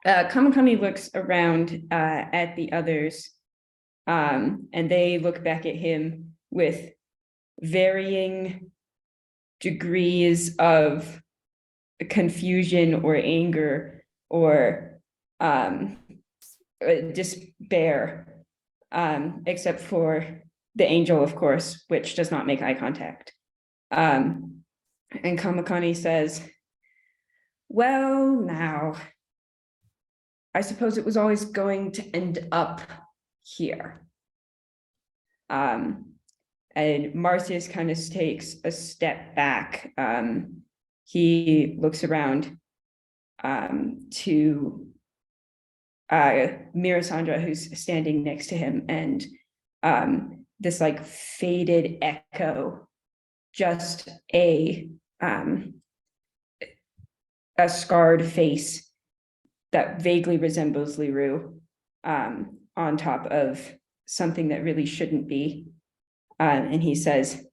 Kamakami looks around at the others, and they look back at him with varying degrees of confusion or anger or despair, except for the angel, of course, which does not make eye contact. And Kamakani says, "Well, now, I suppose it was always going to end up here." And Marcius kind of takes a step back. He looks around to Mirasandra, who's standing next to him, and this like faded echo, just a scarred face that vaguely resembles Liru, on top of something that really shouldn't be. And he says,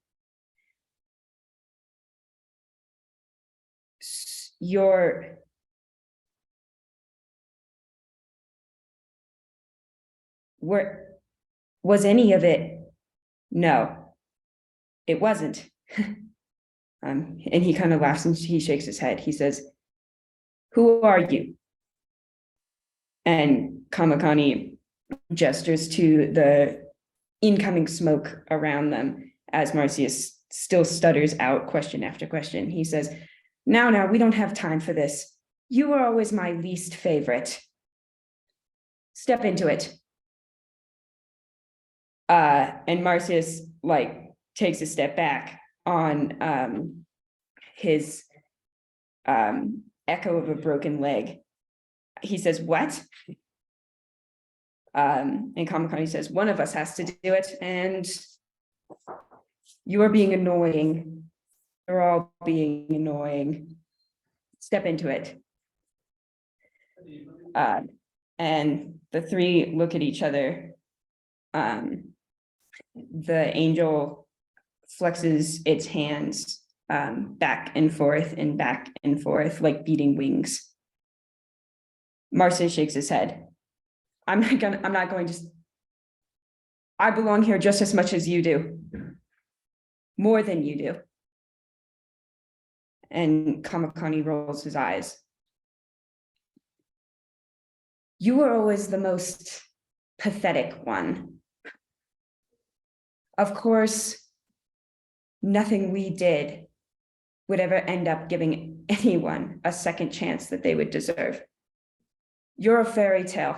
where was any of it? No, it wasn't. And he kind of laughs and he shakes his head. He says, "Who are you?" And Kamakani gestures to the incoming smoke around them as Marcius still stutters out question after question. He says, now, we don't have time for this. You were always my least favorite. step into it. And Marcius like takes a step back on his echo of a broken leg. He says, what? And Kamakani says, one of us has to do it, and you are being annoying. You're all being annoying. Step into it. And the three look at each other. The angel flexes its hands back and forth, like beating wings. Marcius shakes his head. I'm not going to. I belong here just as much as you do. More than you do. And Kamakani rolls his eyes. You were always the most pathetic one. Of course, nothing we did would ever end up giving anyone a second chance that they would deserve. You're a fairy tale,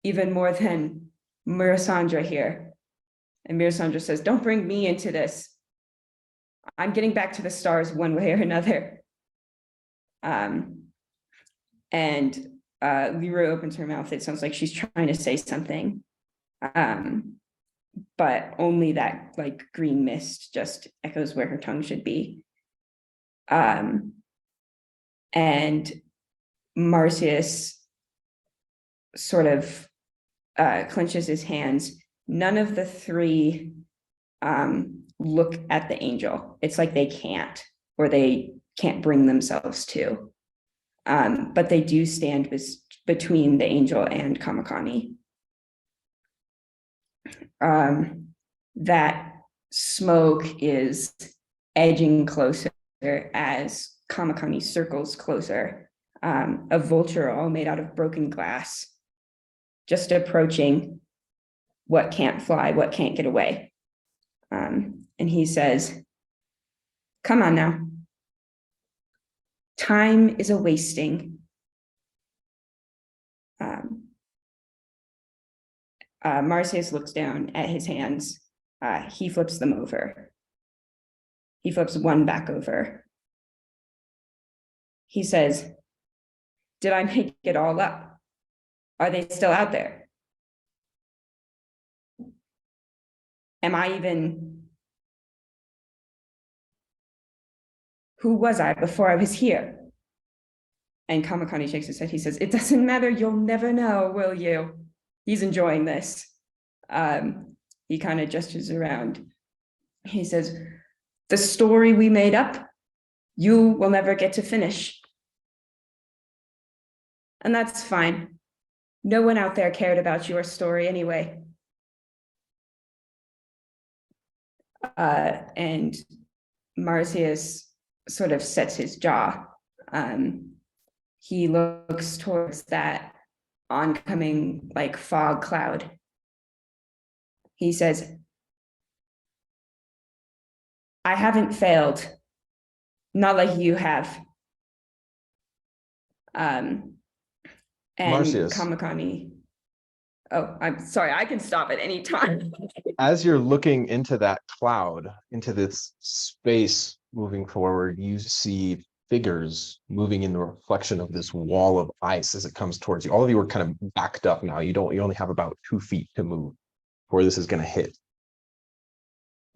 even more than Mirisandra here. And Mirisandra says, don't bring me into this. I'm getting back to the stars one way or another. And Lyra opens her mouth. It sounds like she's trying to say something. But only that like green mist just echoes where her tongue should be. And Marcius sort of clenches his hands. None of the three look at the angel. It's like they can't, or they can't bring themselves to. But they do stand between the angel and Kamakani. That smoke is edging closer as Kamakani circles closer. A vulture all made out of broken glass, just approaching what can't fly, what can't get away. And he says, come on now. Time is a wasting. Marcius looks down at his hands. He flips them over. He flips one back over. He says, did I make it all up? Are they still out there? Am I even... Who was I before I was here? And Kamakani shakes his head. He says, it doesn't matter. You'll never know, will you? He's enjoying this. He kind of gestures around. He says, the story we made up, you will never get to finish. And that's fine. No one out there cared about your story anyway. And Marcius sort of sets his jaw. He looks towards that oncoming like fog cloud. He says, I haven't failed, not like you have. And Marcius. Kamakani. Oh, I'm sorry, I can stop at any time. As you're looking into that cloud, into this space moving forward, you see figures moving in the reflection of this wall of ice as it comes towards you. All of you are kind of backed up now. You only have about 2 feet to move before this is going to hit.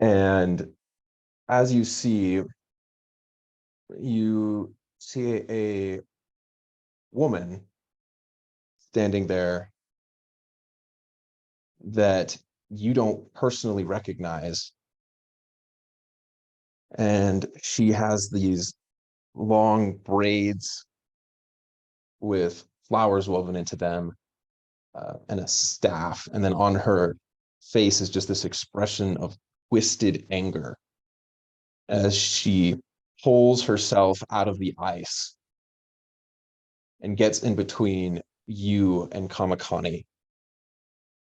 And as you see a woman standing there that you don't personally recognize. And she has these long braids with flowers woven into them, and a staff. And then on her face is just this expression of twisted anger as she pulls herself out of the ice and gets in between you and Kamakani.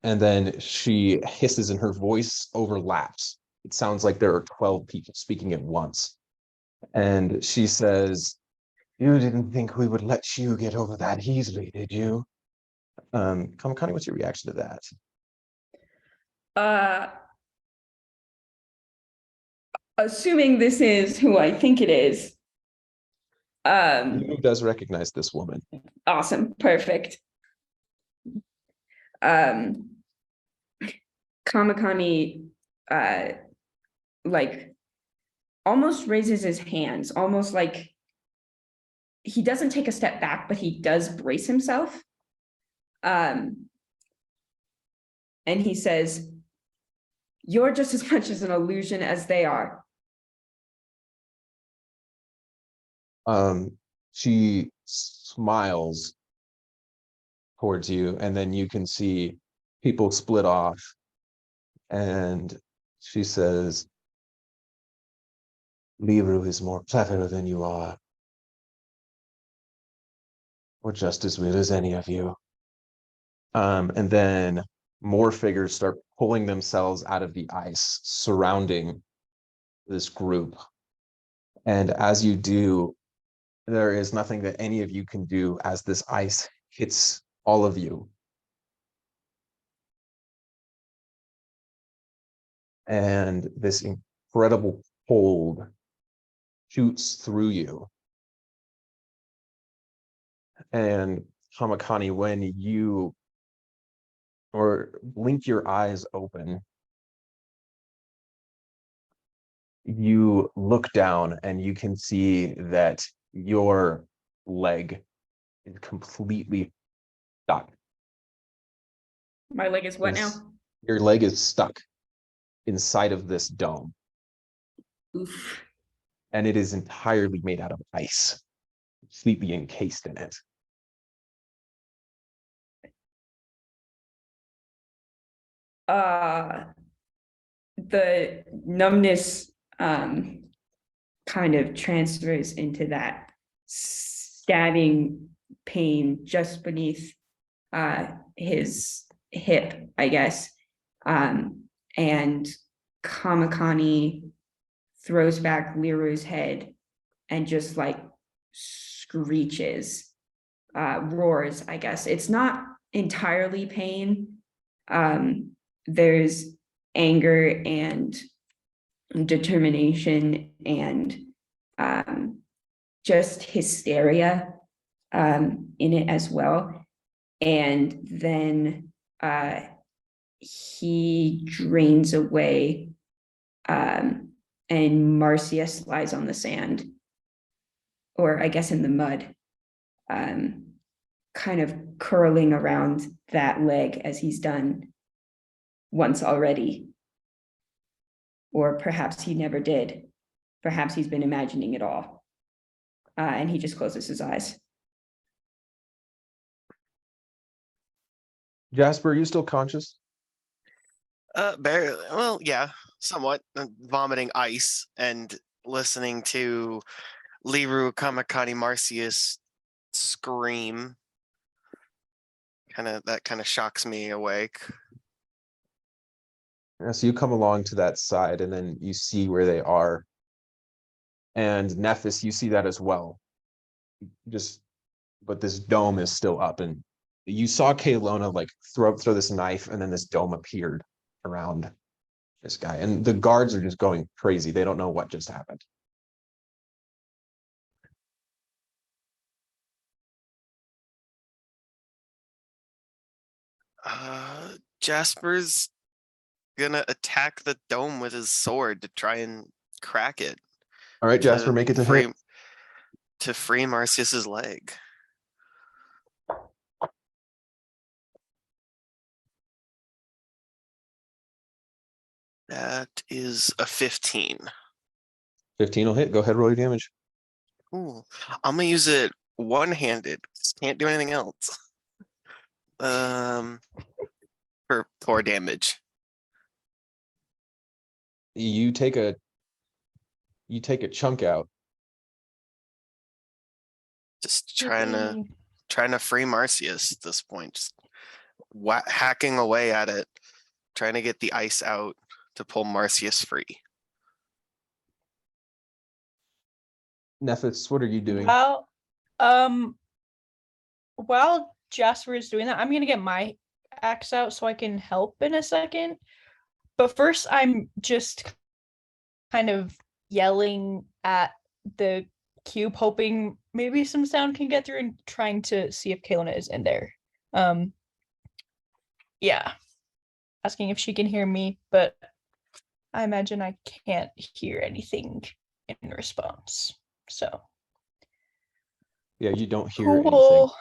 And then she hisses and her voice overlaps. It sounds like there are 12 people speaking at once. And she says, you didn't think we would let you get over that easily, did you? Kamakani, what's your reaction to that? Assuming this is who I think it is. Who does recognize this woman? Awesome, perfect. Kamakani like almost raises his hands, almost like he doesn't take a step back, but he does brace himself. And he says, "You're just as much as an illusion as they are." She smiles towards you, and then you can see people split off, and she says, Liru is more clever than you are, or just as weird as any of you. And then more figures start pulling themselves out of the ice surrounding this group. And as you do, there is nothing that any of you can do as this ice hits all of you. And this incredible cold shoots through you. And Kamakani, when you blink your eyes open, you look down and you can see that your leg is completely stuck. My leg is what now? Your leg is stuck inside of this dome. Oof. And it is entirely made out of ice, completely encased in it. The numbness kind of transfers into that stabbing pain just beneath his hip, I guess. And Kamakani throws back Liru's head and just like screeches, roars, I guess. It's not entirely pain. There's anger and determination and just hysteria in it as well. And then he drains away and Marcius lies on the sand, or I guess in the mud, kind of curling around that leg as he's done once already. Or perhaps he never did. Perhaps he's been imagining it all. And he just closes his eyes. Jasper, are you still conscious? Barely. Well, yeah, somewhat. Vomiting ice and listening to Liru Kamakani Marcius scream. That kind of shocks me awake. Yeah, so you come along to that side and then you see where they are. And Nephis, you see that as well. But this dome is still up, and you saw Caylona like throw this knife, and then this dome appeared around this guy. And the guards are just going crazy. They don't know what just happened. Jasper's gonna attack the dome with his sword to try and crack it. All right, Jasper, make it to hit. To free Marcius's leg. That is a 15. 15 will hit. Go ahead, roll your damage. Ooh, I'm gonna use it one-handed. Can't do anything else. For 4 damage. You take a chunk out. Just trying to free Marcius at this point. Just hacking away at it, trying to get the ice out to pull Marcius free. Nephis, what are you doing? Well, while Jasper is doing that, I'm gonna get my axe out so I can help in a second. But first, I'm just kind of yelling at the cube, hoping maybe some sound can get through, and trying to see if Caylona is in there. Yeah, asking if she can hear me, but I imagine I can't hear anything in response. So Yeah, you don't hear anything. cool.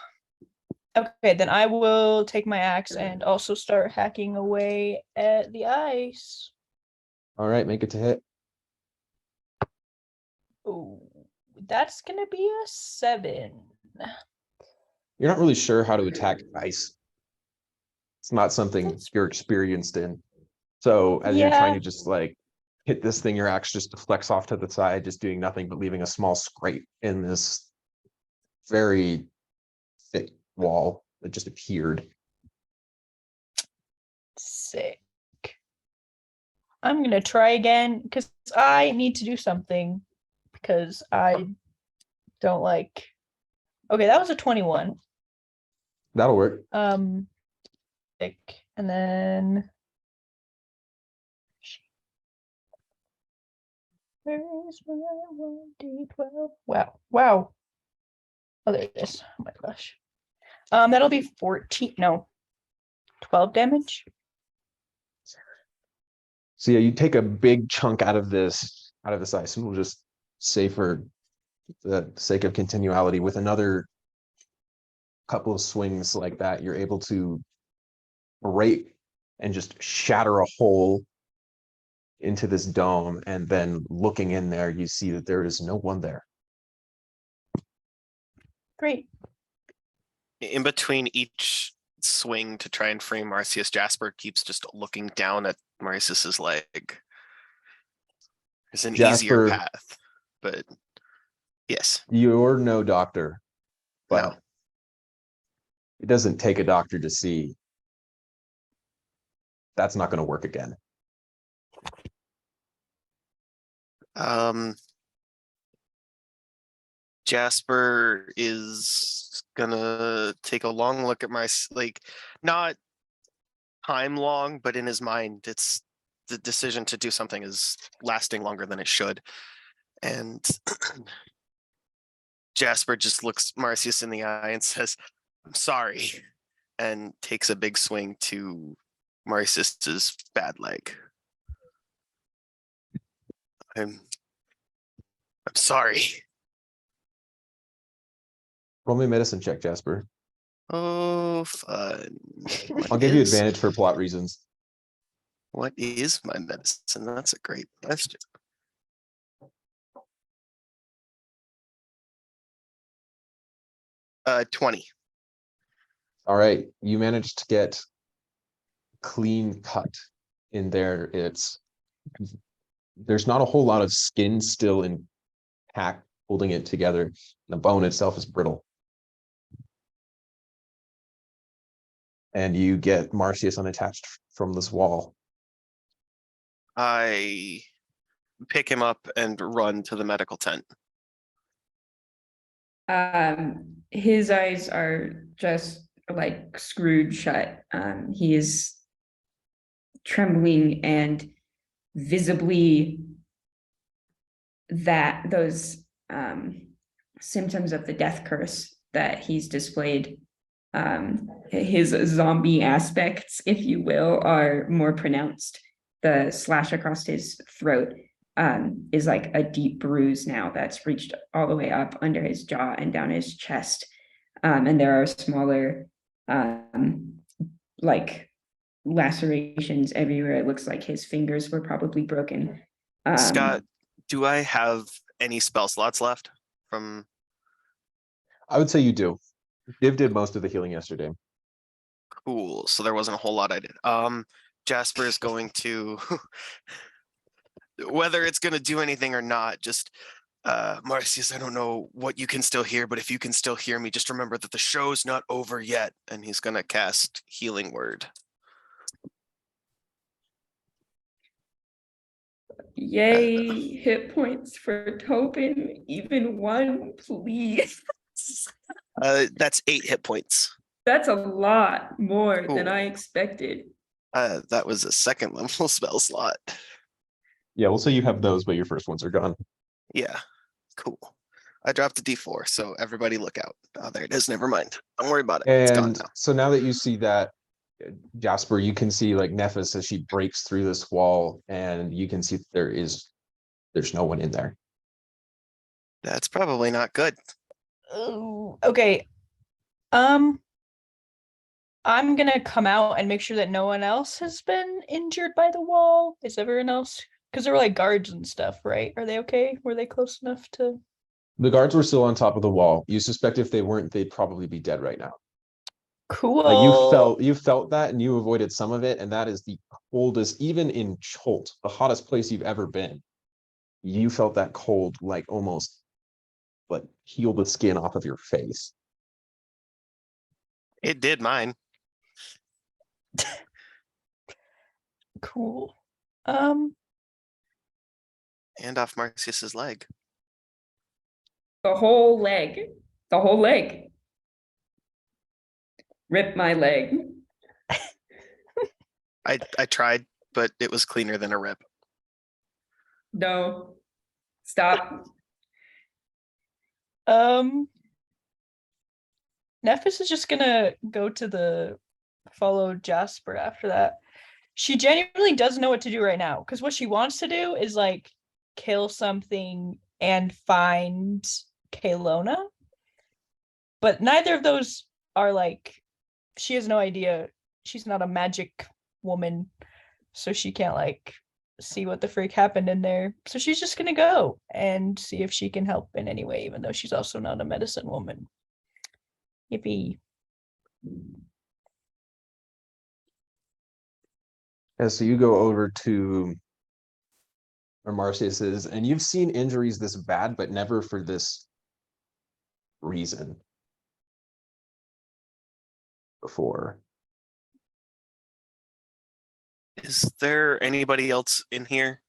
Okay, then I will take my axe and also start hacking away at the ice. All right, make it to hit. Oh, that's gonna be a 7. You're not really sure how to attack ice. It's not something That's- you're experienced in. So as you're trying Yeah. to just like hit this thing, your axe just deflects off to the side, just doing nothing but leaving a small scrape in this very thick wall that just appeared. Sick. I'm gonna try again because I need to do something because I don't like. Okay, that was a 21. That'll work. Sick. And then where's my 1d12? Wow. Oh, there it is. Oh my gosh. That'll be 14. No, 12 damage. So yeah, you take a big chunk out of this ice, and we'll just say for the sake of continuality, with another couple of swings like that, you're able to break and just shatter a hole into this dome, and then looking in there, you see that there is no one there. Great. In between each swing to try and free Marcius, Jasper keeps just looking down at Marcius's leg. It's an easier Jasper, path, but yes. You're no doctor, but No. it doesn't take a doctor to see that's not going to work again. Jasper is gonna take a long look at not time long, but in his mind, it's the decision to do something is lasting longer than it should. And Jasper just looks Marcius in the eye and says, "I'm sorry," and takes a big swing to Marcius's bad leg. I'm sorry. Roll me a medicine check, Jasper. Oh, fun. I'll give you advantage for plot reasons. What is my medicine? That's a great question. Uh, 20. All right, you managed to get clean cut in there. There's not a whole lot of skin still intact holding it together. The bone itself is brittle. And you get Marcius unattached from this wall. I pick him up and run to the medical tent. His eyes are just like screwed shut. He is trembling and visibly those symptoms of the death curse that he's displayed, his zombie aspects, if you will, are more pronounced. The slash across his throat is like a deep bruise now that's reached all the way up under his jaw and down his chest. And there are smaller like lacerations everywhere. It looks like his fingers were probably broken. Scott, do I have any spell slots left from? I would say you do. Div did most of the healing yesterday. Cool. So there wasn't a whole lot I did. Jasper is going to, whether it's going to do anything or not, just, Marcius, I don't know what you can still hear, but if you can still hear me, just remember that the show's not over yet. And he's going to cast Healing Word. Yay, hit points for Tobin, even one, please. That's 8 hit points. That's a lot more than I Cool. expected. That was a second level spell slot. Yeah, we'll say you have those, but your first ones are gone. Yeah, cool. I dropped a D4, so everybody look out. Oh, there it is. Never mind. Don't worry about it. It's gone And now. so now that you see that, Jasper, you can see like Nephis as she breaks through this wall, and you can see there's no one in there. That's probably not good. Ooh, okay. I'm gonna come out and make sure that no one else has been injured by the wall. Is everyone else? Because there were like guards and stuff, right? Are they okay? Were they close enough to? The guards were still on top of the wall. You suspect if they weren't, they'd probably be dead right now. Cool. Like you felt that, and you avoided some of it, and that is the coldest, even in Cholt, the hottest place you've ever been. You felt that cold, like almost, like peel the skin off of your face. It did mine. Cool. And off Marcius's leg. The whole leg. The whole leg. Rip my leg. I tried, but it was cleaner than a rip. No. Stop. Nephis is just gonna go to follow Jasper after that. She genuinely doesn't know what to do right now, because what she wants to do is like kill something and find Caylona. But neither of those are like, she has no idea. She's not a magic woman, so she can't like see what the freak happened in there. So she's just gonna go and see if she can help in any way, even though she's also not a medicine woman. Yippee. And so you go over to Marcius's, and you've seen injuries this bad, but never for this reason before. Is there anybody else in here?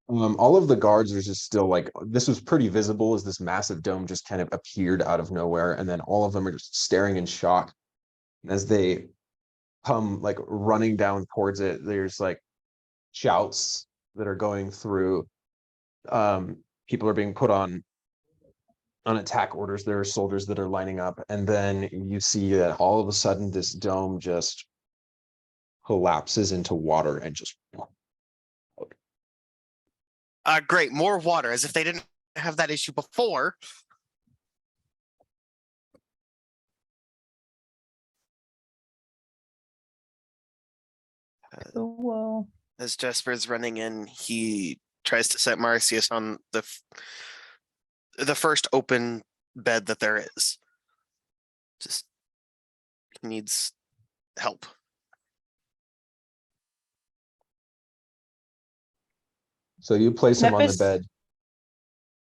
All of the guards are just still like, this was pretty visible as this massive dome just kind of appeared out of nowhere, and then all of them are just staring in shock as they come like running down towards it. There's like shouts that are going through. People are being put on attack orders. There are soldiers that are lining up, and then you see that all of a sudden this dome just collapses into water and just Great, more water, as if they didn't have that issue before. Cool. As Jasper's running in, he tries to set Marcius on the first open bed that there is. Just he needs help. so you place him on the Nephis- bed.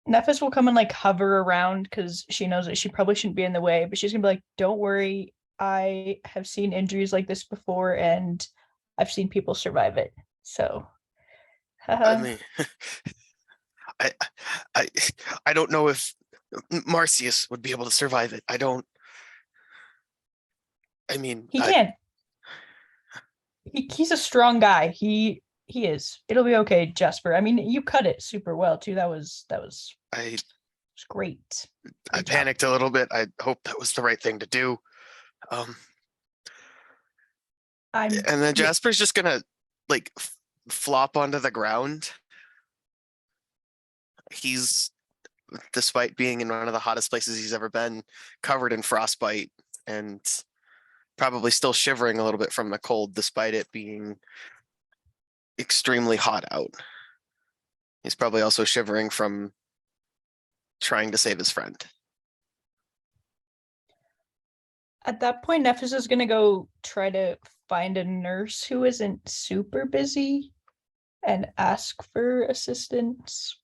Nephis will come and like hover around because she knows that she probably shouldn't be in the way, but she's gonna be like, don't worry, I have seen injuries like this before and I've seen people survive it. So I mean, I don't know if Marcius would be able to survive it. I mean, he can. He's a strong guy. He is. It'll be okay, Jasper. I mean, you cut it super well too. That was great. I panicked a little bit. I hope that was the right thing to do. And then Jasper's just gonna like flop onto the ground. He's, despite being in one of the hottest places he's ever been, covered in frostbite and probably still shivering a little bit from the cold, despite it being extremely hot out. He's probably also shivering from trying to save his friend. At that point, Nephis is gonna go try to find a nurse who isn't super busy and ask for assistance.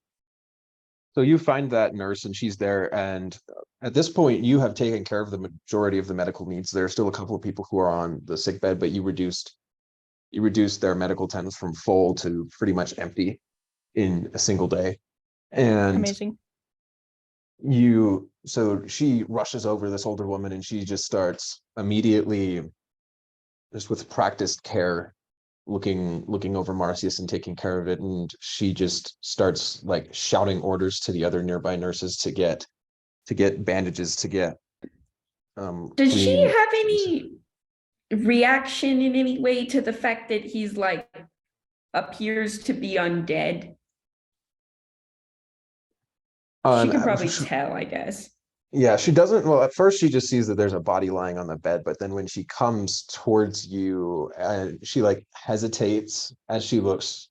So you find that nurse, and she's there, and at this point you have taken care of the majority of the medical needs. There are still a couple of people who are on the sick bed, but you reduced their medical tents from full to pretty much empty in a single day. And Amazing. So she rushes over this older woman and she just starts immediately, just with practiced care, looking over Marcius and taking care of it, and she just starts like shouting orders to the other nearby nurses to get bandages, to get Does she clean. have any reaction in any way to the fact that he's like appears to be undead? She can probably tell, I guess. Yeah, she doesn't. Well, at first she just sees that there's a body lying on the bed, but then when she comes towards you, she like hesitates as she looks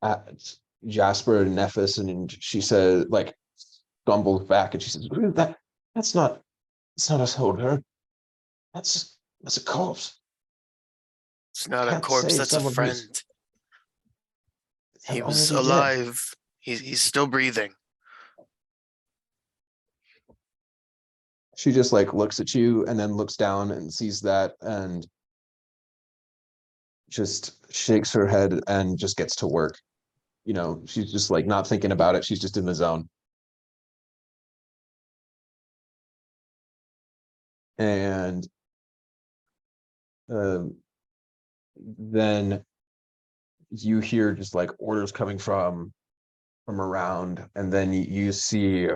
at Jasper and Nephis, and she says, like, stumbles back, and she says, That's not. It's not a soldier. That's a corpse. It's not a Can't corpse, save that's a someone who's friend. He was already dead." alive. He's still breathing. She just like looks at you and then looks down and sees that and just shakes her head and just gets to work. You know, she's just like not thinking about it. She's just in the zone. And then you hear just like orders coming from around, and then you see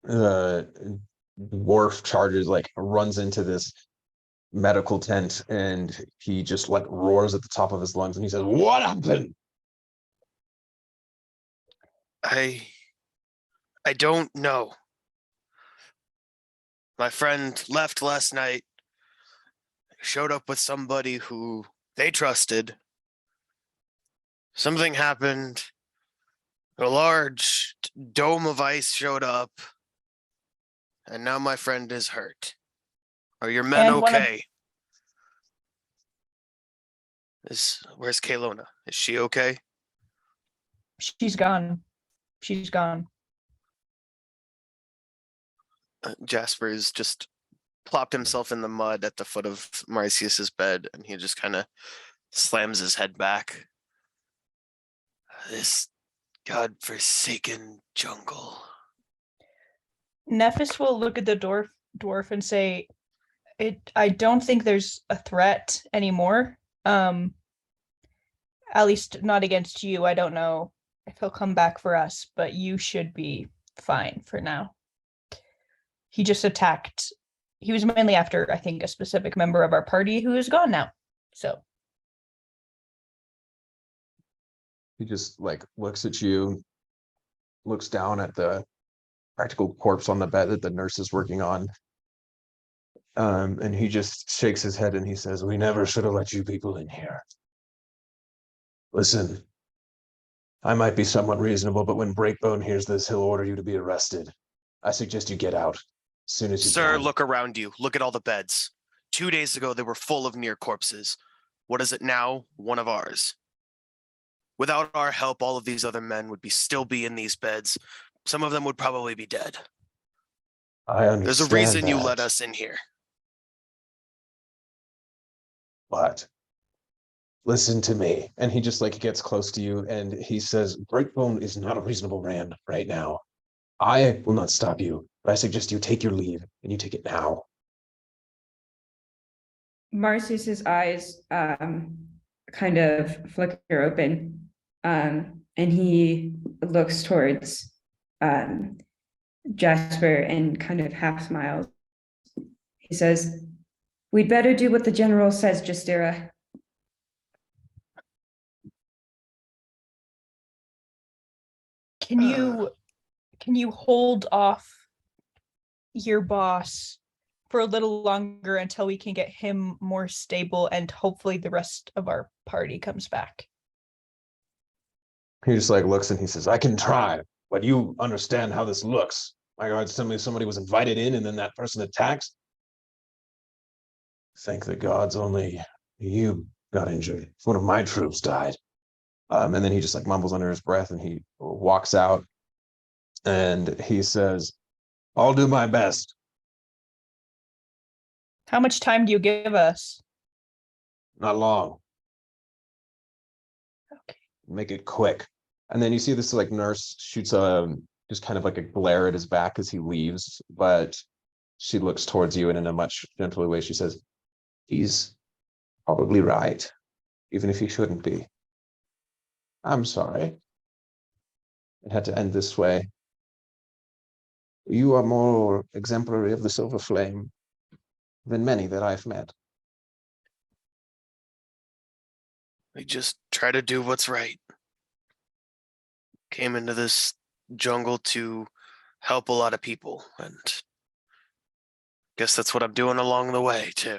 dwarf charges, like runs into this medical tent, and he just like roars at the top of his lungs and he says, "What happened?" I don't know. My friend left last night, showed up with somebody who they trusted. Something happened. A large dome of ice showed up, and now my friend is hurt. Are your men And one of- okay? Where's Caylona? Is she okay? She's gone. She's gone. Jasper is just plopped himself in the mud at the foot of Marcius's bed, and he just kind of slams his head back. This godforsaken jungle. Nephis will look at the dwarf and say, I don't think there's a threat anymore. At least not against you. I don't know if he'll come back for us, but you should be fine for now. He just attacked. He was mainly after, I think, a specific member of our party who is gone now. So He just like looks at you, looks down at the practical corpse on the bed that the nurse is working on. And he just shakes his head and he says, "We never should have let you people in here. Listen, I might be somewhat reasonable, but when Breakbone hears this, he'll order you to be arrested. I suggest you get out as soon as you Sir, can." look around you. Look at all the beds. 2 days ago, they were full of near corpses. What is it now? One of ours. Without our help, all of these other men would still be in these beds. Some of them would probably be dead. I understand. There's a reason you let us in here. But listen to me. And he just like gets close to you and he says, "Breakbone is not a reasonable man right now. I will not stop you, but I suggest you take your leave and you take it now." Marcius's eyes kind of flicker open, and he looks towards Jasper and kind of half smiles. He says, "We'd better do what the general says, Justira." can you hold off your boss for a little longer until we can get him more stable and hopefully the rest of our party comes back? He just like looks and he says, "I can try, but you understand how this looks. My God, somebody was invited in and then that person attacks. Thank the gods only you got injured. One of my troops died." And then he just like mumbles under his breath and he walks out and he says, "I'll do my best." How much time do you give us? Not long. Okay. Make it quick. And then you see this like nurse shoots just kind of like a glare at his back as he leaves, but she looks towards you and in a much gentler way, she says, he's probably right, even if he shouldn't be. I'm sorry. It had to end this way. You are more exemplary of the silver flame than many that I've met. We just try to do what's right. Came into this jungle to help a lot of people, and guess that's what I'm doing along the way too.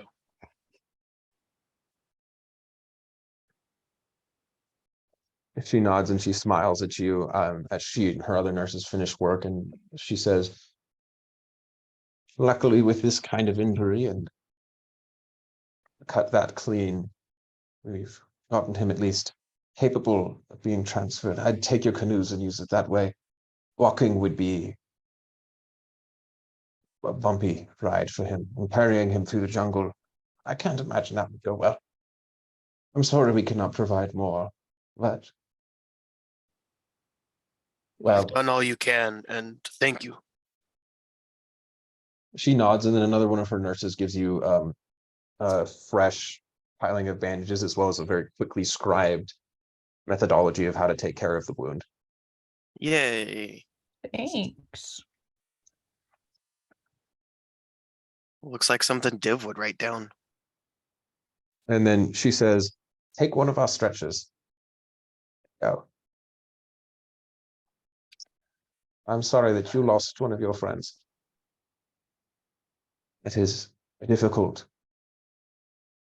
She nods and she smiles at you as she and her other nurses finish work, and she says, luckily with this kind of injury and cut that clean, we've gotten him at least capable of being transferred. I'd take your canoes and use it that way. Walking would be a bumpy ride for him, and carrying him through the jungle, I can't imagine that would go well. I'm sorry we cannot provide more, but well, You've done all you can, and thank you. she nods, and then another one of her nurses gives you a fresh piling of bandages, as well as a very quickly scribed methodology of how to take care of the wound. Yay. Thanks. Looks like something Div would write down. And then she says, take one of our stretches. Go. I'm sorry that you lost one of your friends. It is a difficult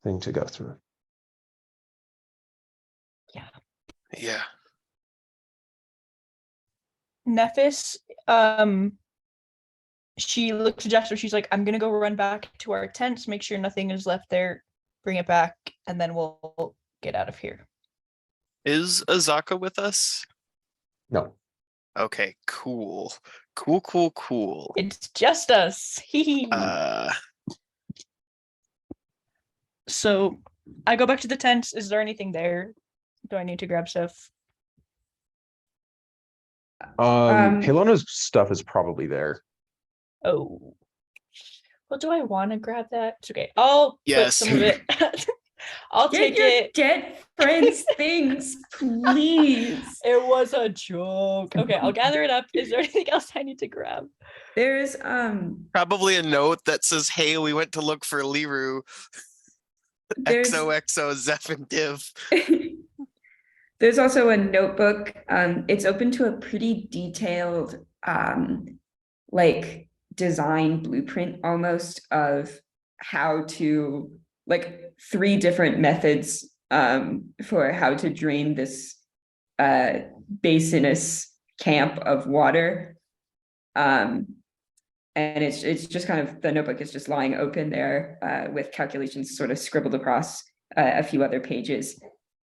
thing to go through. Yeah. Nephis, she looks at Jasper, she's like, I'm gonna go run back to our tents, make sure nothing is left there, bring it back, and then we'll get out of here. Is Azaka with us? No. Okay, cool. Cool. It's just us. Hee. So I go back to the tents. Is there anything there? Do I need to grab stuff? Caylona's stuff is probably there. Oh. Well, do I want to grab that? It's okay. I'll Yes. put some of it. I'll Get take your it. dead friends things, please. It was a joke. Okay, I'll gather it up. Is there anything else I need to grab? There's Probably a note that says, hey, we went to look for Liru. there's XOXO Zeph and Div. there's also a notebook. It's open to a pretty detailed like design blueprint almost of how to, like, 3 different methods for how to drain this basinous camp of water. And it's just kind of, the notebook is just lying open there with calculations sort of scribbled across a few other pages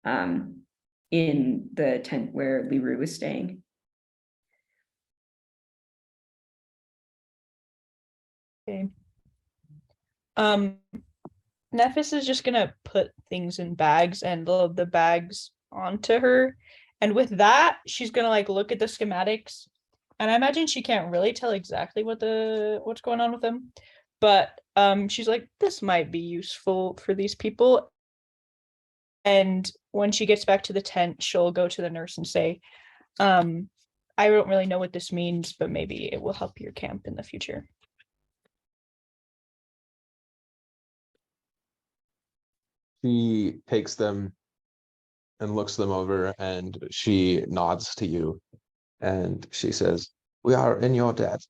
in the tent where Liru was staying. Okay. Nephis is just gonna put things in bags and load the bags onto her. And with that, she's gonna like look at the schematics. And I imagine she can't really tell exactly what's going on with them. But she's like, this might be useful for these people. And when she gets back to the tent, she'll go to the nurse and say, I don't really know what this means, but maybe it will help your camp in the future. She takes them and looks them over, and she nods to you, and she says, we are in your debt.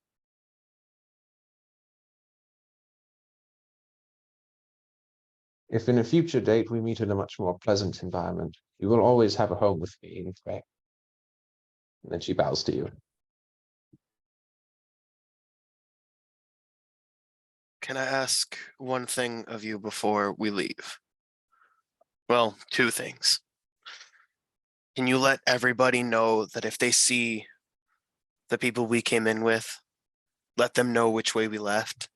If in a future date we meet in a much more pleasant environment, you will always have a home with me in Carré. And then she bows to you. Can I ask one thing of you before we leave? Well, 2 things. Can you let everybody know that if they see the people we came in with, let them know which way we left?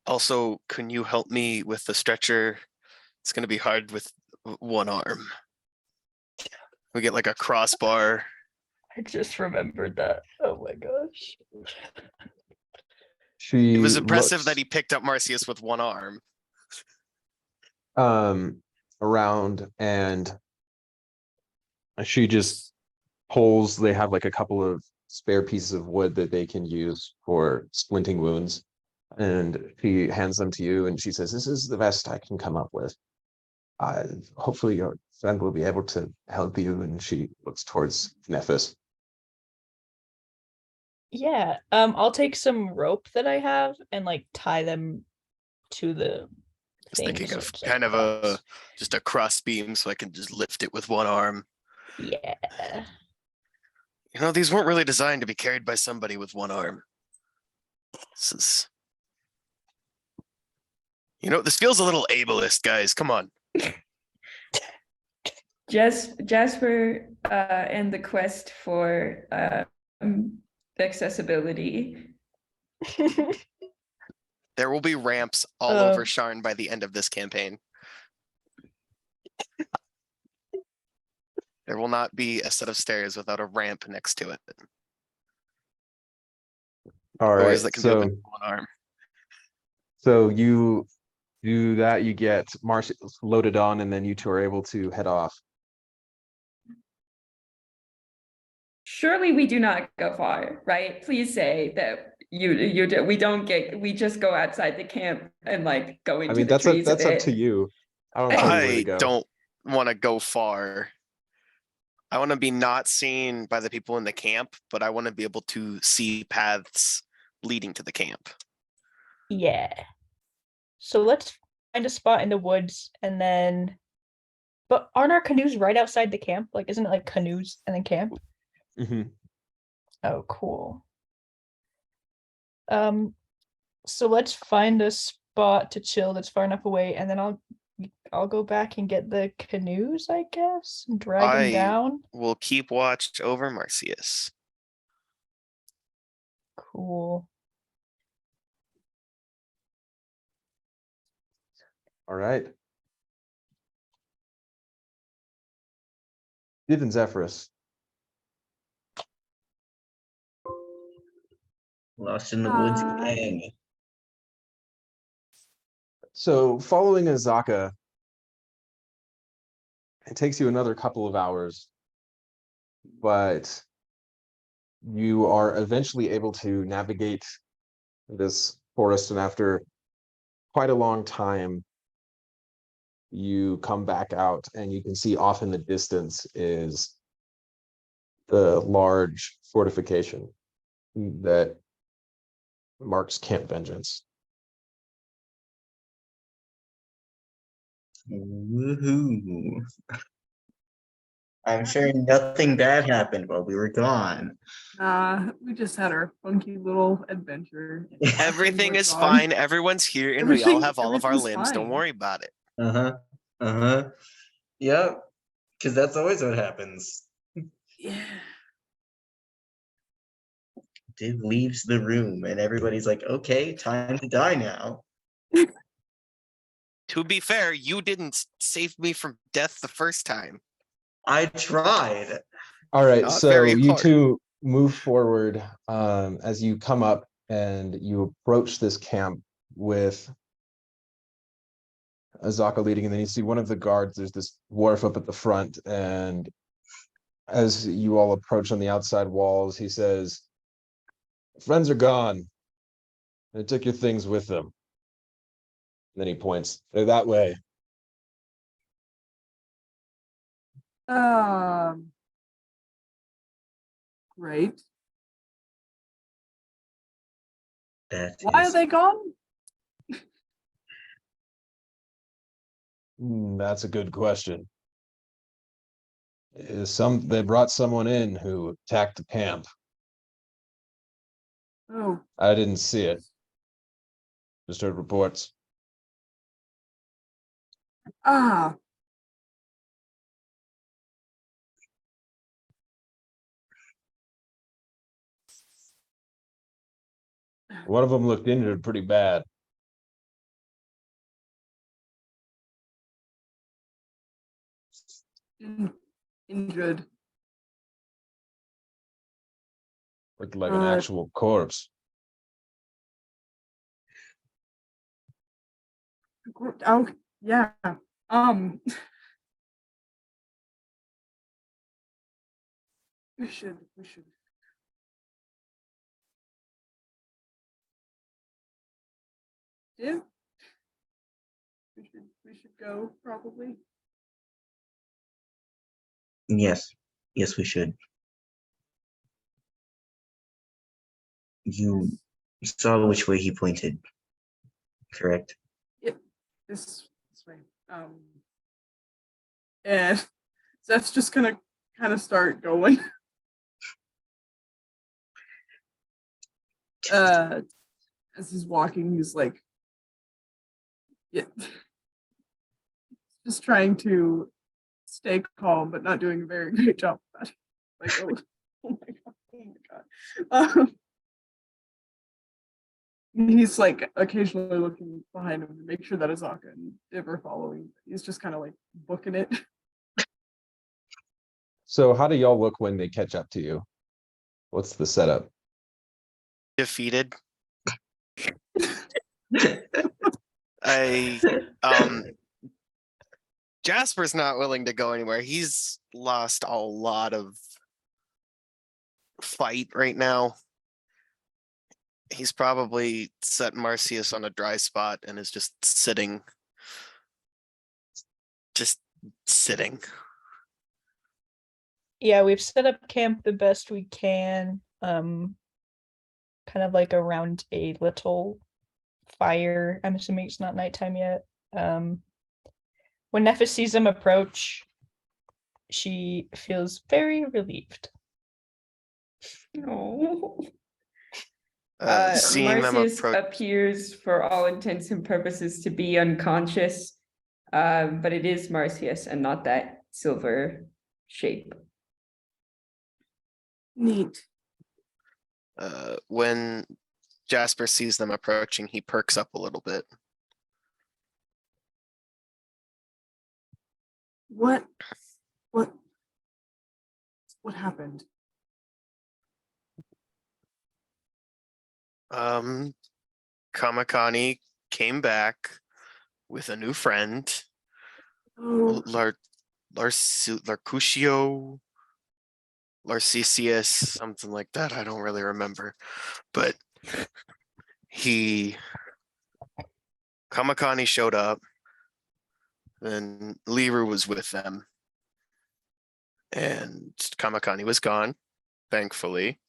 Also, can you help me with the stretcher? It's going to be hard with one arm. We get like a crossbar. I just remembered that. Oh my gosh. She It was impressive looks, that he picked up Marcius with one arm. around, and she just pulls. They have like a couple of spare pieces of wood that they can use for splinting wounds, and she hands them to you, and she says, "This is the best I can come up with. Hopefully your friend will be able to help you." And she looks towards Nephis. Yeah. I'll take some rope that I have and like tie them to the Just thing. thinking so of it's, like, kind of cross. just a cross beam so I can just lift it with one arm. Yeah. You know, these weren't really designed to be carried by somebody with one arm. This is, you know, this feels a little ableist, guys. Come on. Jasper and the quest for accessibility. There will be ramps all over Sharn by the end of this campaign. There will not be a set of stairs without a ramp next to it. All right, Doors that can be opened so with one arm. so you do that. You get Marcius loaded on, and then you two are able to head off. Surely we do not go far, right? Please say that we just go outside the camp and like go into I mean, the trees that's a up bit. to you. I don't tell you where to I go. don't want to go far. I want to be not seen by the people in the camp, but I want to be able to see paths leading to the camp. Yeah. So let's find a spot in the woods and then. But aren't our canoes right outside the camp? Like, isn't it like canoes and then camp? Mhm. Oh, cool. So let's find a spot to chill that's far enough away, and then I'll go back and get the canoes, I guess, and drag them down. We'll keep watch over Marcius. Cool. All right. Div and Zephyrus. Lost in the woods Hi. again. So following Azaka, it takes you another couple of hours, but you are eventually able to navigate this forest, and after quite a long time, you come back out, and you can see off in the distance is the large fortification that marks Camp Vengeance. Woohoo. I'm sure nothing bad happened while we were gone. We just had our funky little adventure. Everything We're is gone. fine. Everyone's here and we all have all of our Everything's limbs. Don't fine. worry about it. Yep. Because that's always what happens. Yeah. Div leaves the room and everybody's like, okay, time to die now. To be fair, you didn't save me from death the first time. I tried. All right, Not so very you hard. two move forward as you come up and you approach this camp with Azaka leading, and then you see one of the guards. There's this dwarf up at the front, and as you all approach on the outside walls, he says, "Friends are gone. They took your things with them." And then he points, "They're that way." Great. That Why are is they gone? That's a good question. They brought someone in who attacked the camp. Oh, I didn't see it. Just heard reports. ah, One of them looked injured pretty bad. in- injured. Like an actual corpse. Oh, yeah. We should. Yeah. We should go, probably. Yes, yes, we should. You saw which way he pointed, correct? Yep. This way. And Zeph's just gonna kind of start going. As he's walking, he's like, yeah, just trying to stay calm, but not doing a very great job of that. Like, oh my god. He's like occasionally looking behind him to make sure that Azaka and Div are following. He's just kind of like booking it. So how do y'all look when they catch up to you? What's the setup? Defeated. Jasper's not willing to go anywhere. He's lost a lot of fight right now. He's probably set Marcius on a dry spot and is just sitting. Yeah, we've set up camp the best we can. Kind of like around a little fire. I'm assuming it's not nighttime yet. When Nephis sees them approach, she feels very relieved. No. Seeing them Marcius approach. appears for all intents and purposes to be unconscious, but it is Marcius and not that silver shape. Neat. When Jasper sees them approaching, he perks up a little bit. What happened? Kamakani came back with a new friend, Oh, Larcusio, Larcesius, something like that. I don't really remember, but Kamakani showed up, then Liru was with them, and Kamakani was gone, thankfully.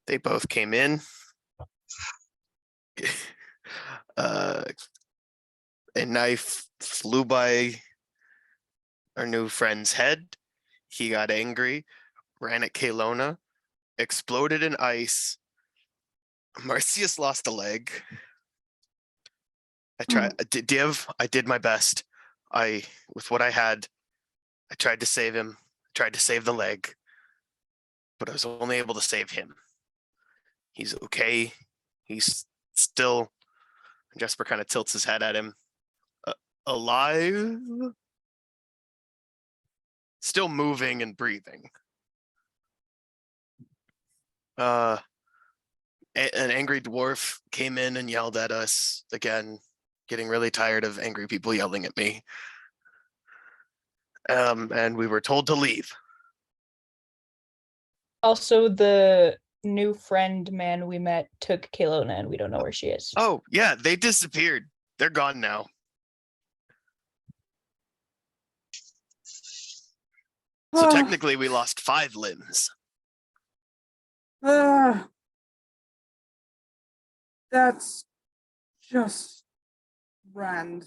They both came in. A knife flew by our new friend's head. He got angry, ran at Caylona, exploded in ice. Marcius lost a leg. I did my best. With what I had, I tried to save him, tried to save the leg, but I was only able to save him. He's okay. He's still, Jasper kind of tilts his head at him. Alive? Still moving and breathing. An angry dwarf came in and yelled at us again, getting really tired of angry people yelling at me. And we were told to leave. Also, the new friend man we met took Caylona and we don't know where she is. Oh, yeah, they disappeared. They're gone now. So technically we lost 5 limbs. That's just grand.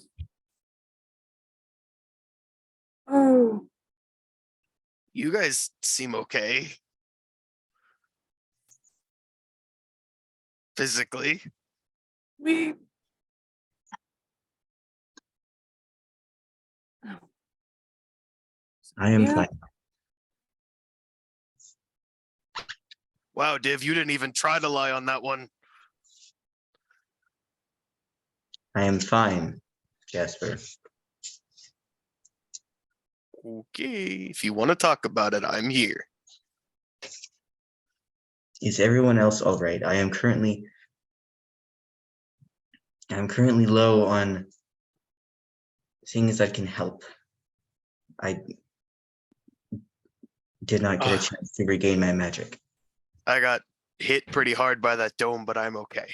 Oh, You guys seem okay. Physically. we. I am Yeah. fine. Wow, Div, you didn't even try to lie on that one. I am fine, Jasper. Okay, if you want to talk about it, I'm here. Is everyone else all right? I'm currently low on things that can help. I did not get a chance to regain my magic. I got hit pretty hard by that dome, but I'm okay.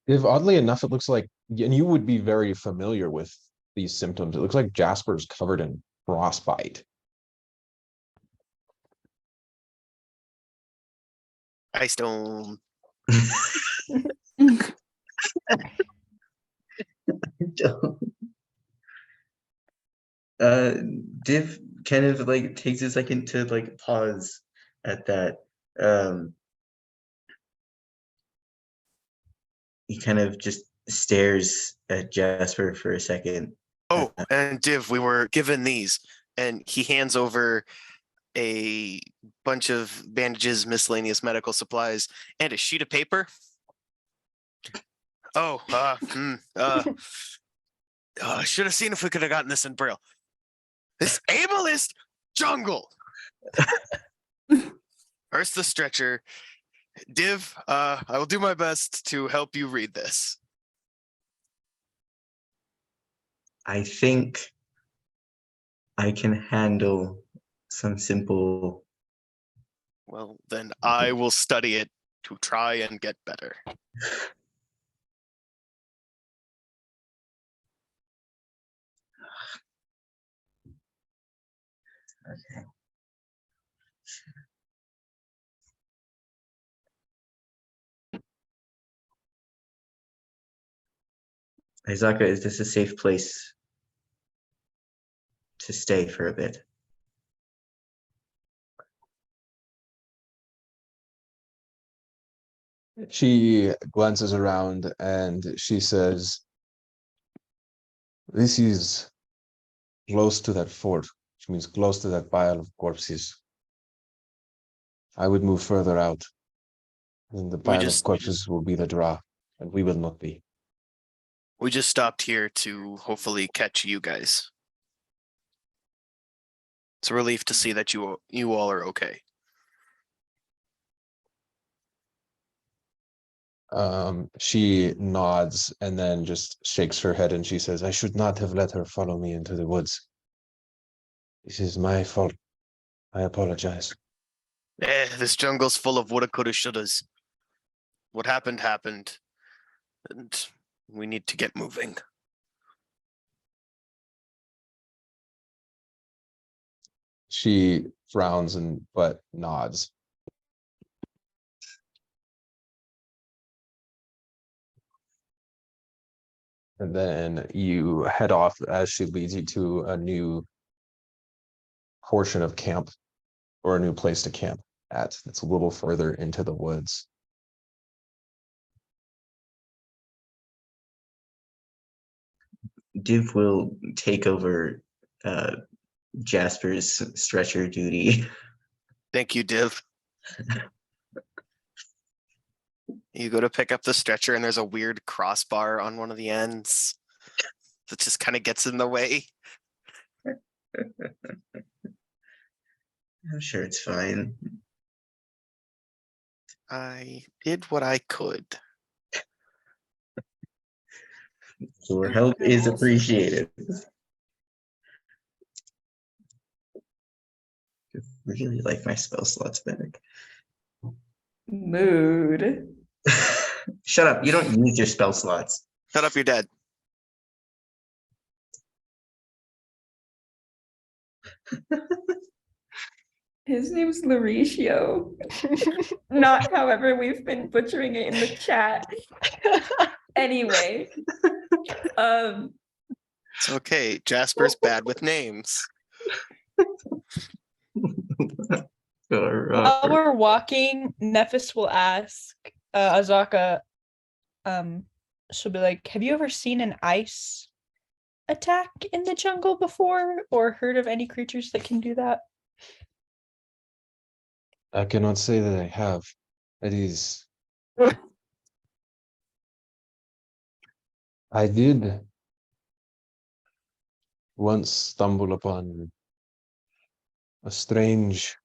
If oddly enough, it looks like, and you would be very familiar with these symptoms. It looks like Jasper's covered in frostbite. Ice dome. Div kind of like takes a second to like pause at that. He kind of just stares at Jasper for a second. Oh, and Div, we were given these, and he hands over a bunch of bandages, miscellaneous medical supplies, and a sheet of paper. Oh, I should have seen if we could have gotten this in Braille. This ableist jungle. First the stretcher. Div, I will do my best to help you read this. I think I can handle some simple. Well, then I will study it to try and get better. Okay. Izaka, is this a safe place to stay for a bit? She glances around and she says, "This is close to that fort, which means close to that pile of corpses. I would move further out, and the pile of corpses will be the draw, and we will not be." We just stopped here to hopefully catch you guys. It's a relief to see that you all are okay. She nods and then just shakes her head and she says, "I should not have let her follow me into the woods. This is my fault. I apologize." This jungle's full of woulda, coulda, shouldas. What happened, happened. And we need to get moving. She frowns but nods. And then you head off as she leads you to a new portion of camp, or a new place to camp at. It's a little further into the woods. Div will take over Jasper's stretcher duty. Thank you, Div. You go to pick up the stretcher and there's a weird crossbar on one of the ends that just kind of gets in the way. I'm sure it's fine. I did what I could. Your help is appreciated. I really like my spell slots back. Mood. Shut up, you don't use your spell slots. Shut up, you're dead. His name's Luricio. Not however we've been butchering it in the chat. Anyway. It's okay. Jasper's bad with names. While we're walking, Nephis will ask Azaka, she'll be like, "Have you ever seen an ice attack in the jungle before, or heard of any creatures that can do that?" I cannot say that I have. It is. I did once stumbled upon a strange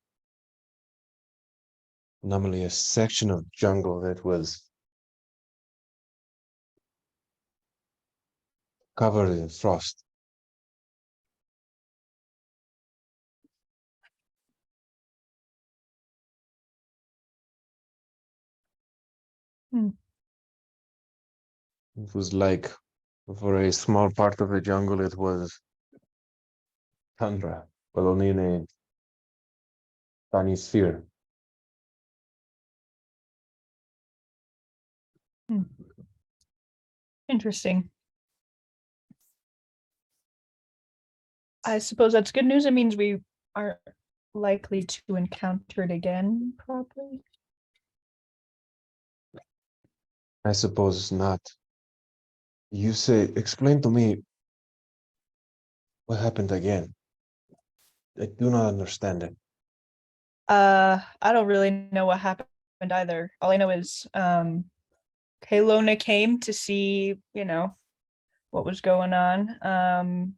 anomaly, a section of jungle that was covered in frost. Hmm. It was like, for a small part of the jungle, it was tundra, but only in a tiny sphere. Hmm. Interesting. I suppose that's good news. It means we aren't likely to encounter it again, probably. I suppose not. You say, explain to me what happened again. I do not understand it. I don't really know what happened either. All I know is Caylona came to see, what was going on.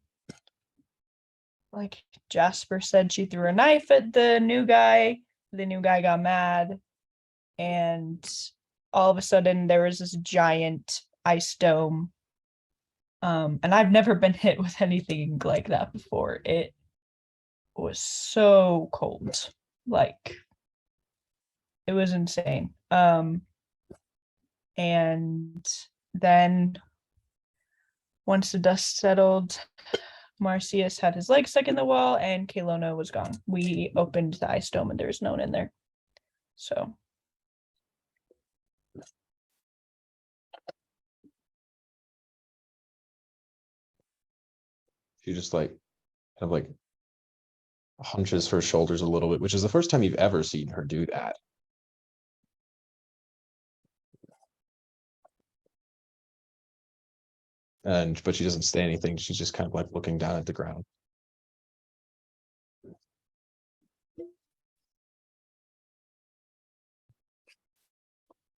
Like Jasper said, she threw a knife at the new guy. The new guy got mad, and all of a sudden there was this giant ice dome. And I've never been hit with anything like that before. It was so cold. Like it was insane. And then once the dust settled, Marcius had his leg stuck in the wall and Caylona was gone. We opened the ice dome and there was no one in there. So She just like kind of like hunches her shoulders a little bit, which is the first time you've ever seen her do that. But she doesn't say anything. She's just kind of like looking down at the ground.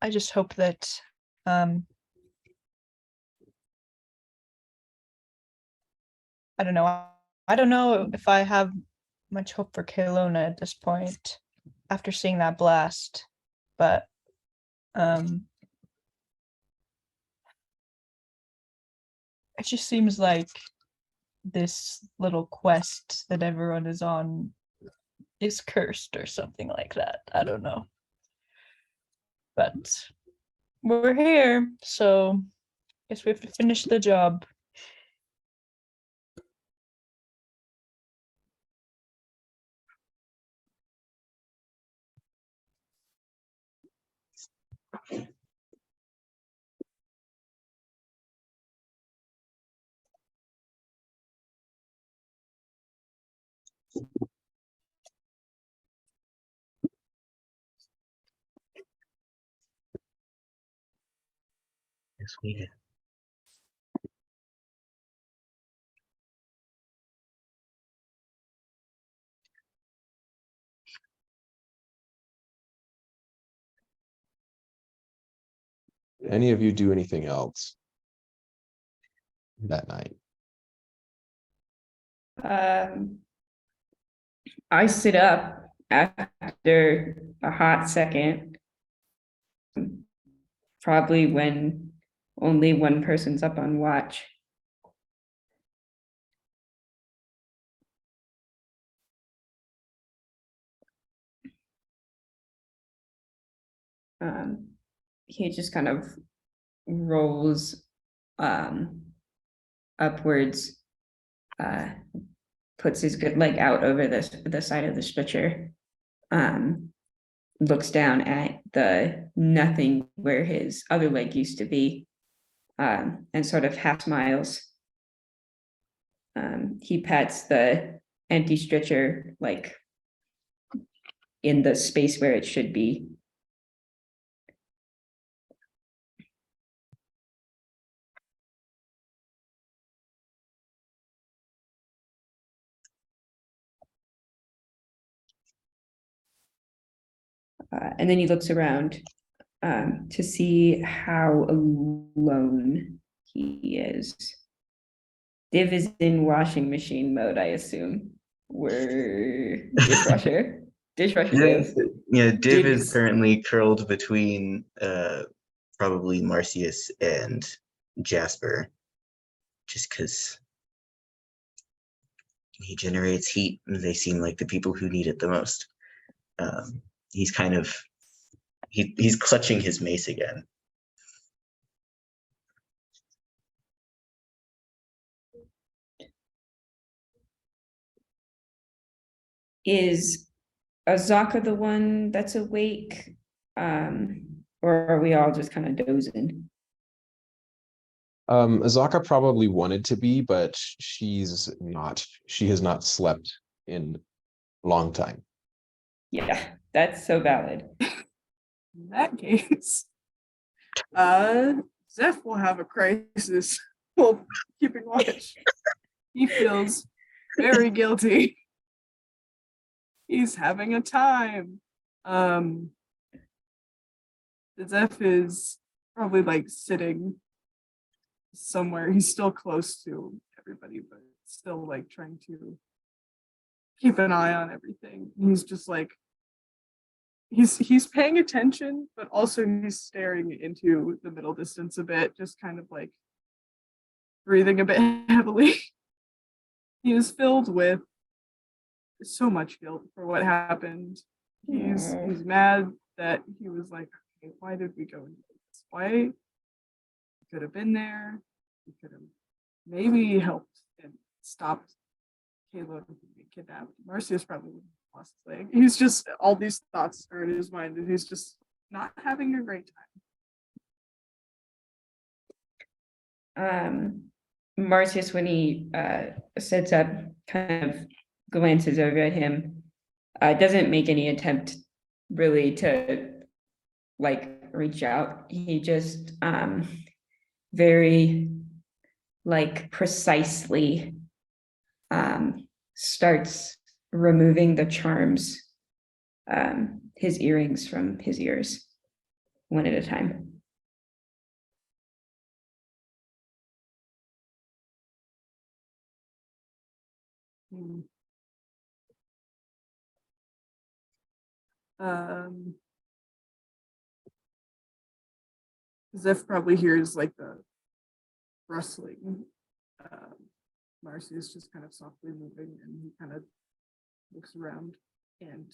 I just hope that I don't know. I don't know if I have much hope for Caylona at this point after seeing that blast, but it just seems like this little quest that everyone is on is cursed or something like that. I don't know. But we're here, so guess we have to finish the job. Yes, we did. Any of you do anything else that night? I sit up after a hot second, probably when only one person's up on watch. He just kind of rolls upwards, puts his good leg out over the side of the stretcher, looks down at the nothing where his other leg used to be, and sort of half smiles. He pats the empty stretcher like in the space where it should be. And then he looks around to see how alone he is. Div is in washing machine mode, I assume. We're dishwasher Yes, Div. yeah, Div is Duties. currently curled between probably Marcius and Jasper, just because he generates heat and they seem like the people who need it the most. He's kind of he's clutching his mace again. Is Azaka the one that's awake? Or are we all just kind of dozing? Azaka probably wanted to be, but she's not. She has not slept in a long time. Yeah, that's so valid. In that case, Zeph will have a crisis while keeping watch. He feels very guilty. He's having a time. Zeph is probably like sitting somewhere. He's still close to everybody, but still like trying to keep an eye on everything. He's just like he's paying attention, but also he's staring into the middle distance a bit, just kind of like breathing a bit heavily. He is filled with so much guilt for what happened. He's mad that he was like, okay, why did we go into this? Why? He could have been there. He could have maybe helped and stopped Caylona from being kidnapped. Marcius probably would have lost his leg. He's just, all these thoughts are in his mind and he's just not having a great time. Marcius, when he sits up, kind of glances over at him, doesn't make any attempt really to like reach out. He just very like precisely starts removing the charms, his earrings from his ears, one at a time. Zeph probably hears like the rustling. Marcius just kind of softly moving and he kind of looks around and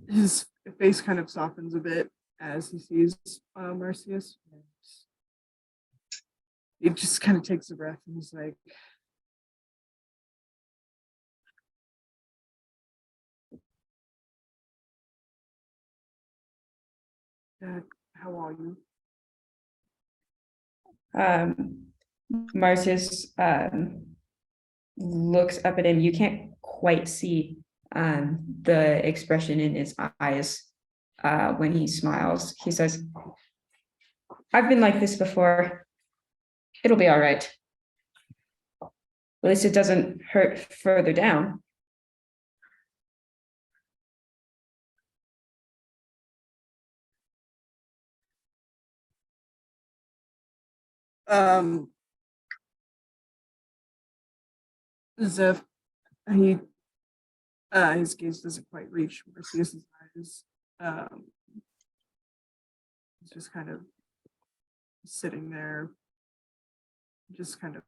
his face kind of softens a bit as he sees Marcius. And he just kind of takes a breath and he's like, Dad, how are you? Marcius looks up at him. You can't quite see the expression in his eyes when he smiles. He says, I've been like this before. It'll be all right. At least it doesn't hurt further down. Zeph, his gaze doesn't quite reach Marcius's eyes. He's just kind of sitting there, just kind of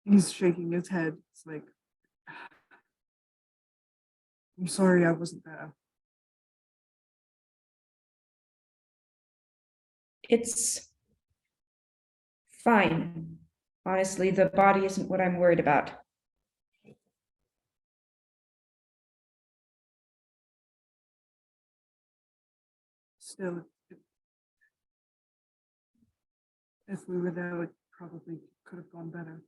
he's shaking his head. It's like, I'm sorry I wasn't there. It's fine. Honestly, the body isn't what I'm worried about. Still, if we were there, it probably could have gone better.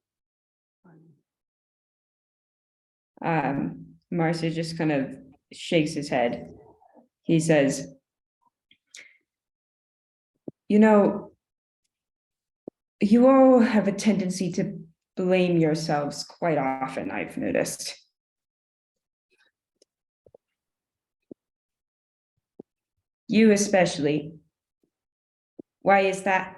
Marcia just kind of shakes his head. He says, you know, you all have a tendency to blame yourselves quite often, I've noticed. You especially. Why is that?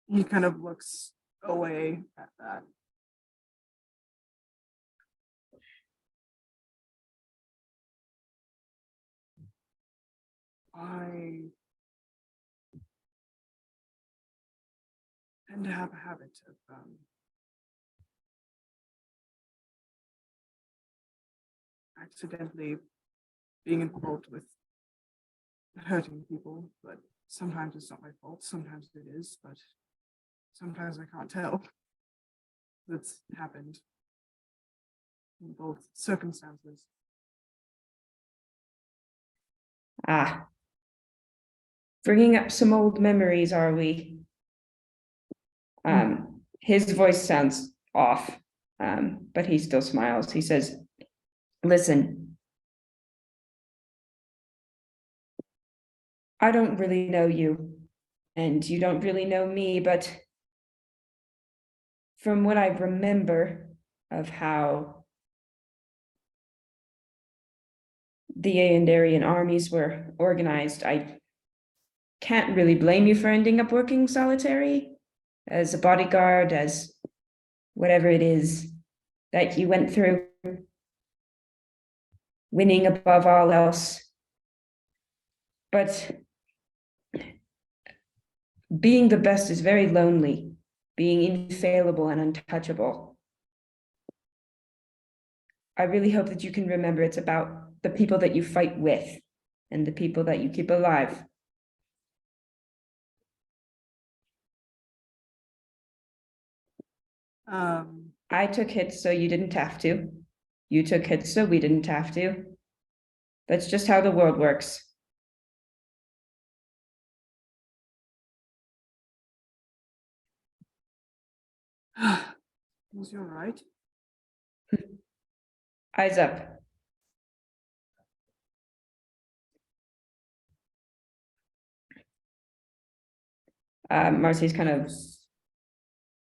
He kind of looks away at that. I tend to have a habit of accidentally being involved with hurting people, but sometimes it's not my fault, sometimes it is, but sometimes I can't tell. That's happened in both circumstances. Ah. Bringing up some old memories, are we? His voice sounds off, but he still smiles. He says, listen, I don't really know you, and you don't really know me, but from what I remember of how the Aendarian armies were organized, I can't really blame you for ending up working solitary as a bodyguard, as whatever it is that you went through, winning above all else. But being the best is very lonely, being infallible and untouchable. I really hope that you can remember it's about the people that you fight with and the people that you keep alive. I took hits so you didn't have to. You took hits so we didn't have to. That's just how the world works. Was you all right? Eyes up. Marcy's kind of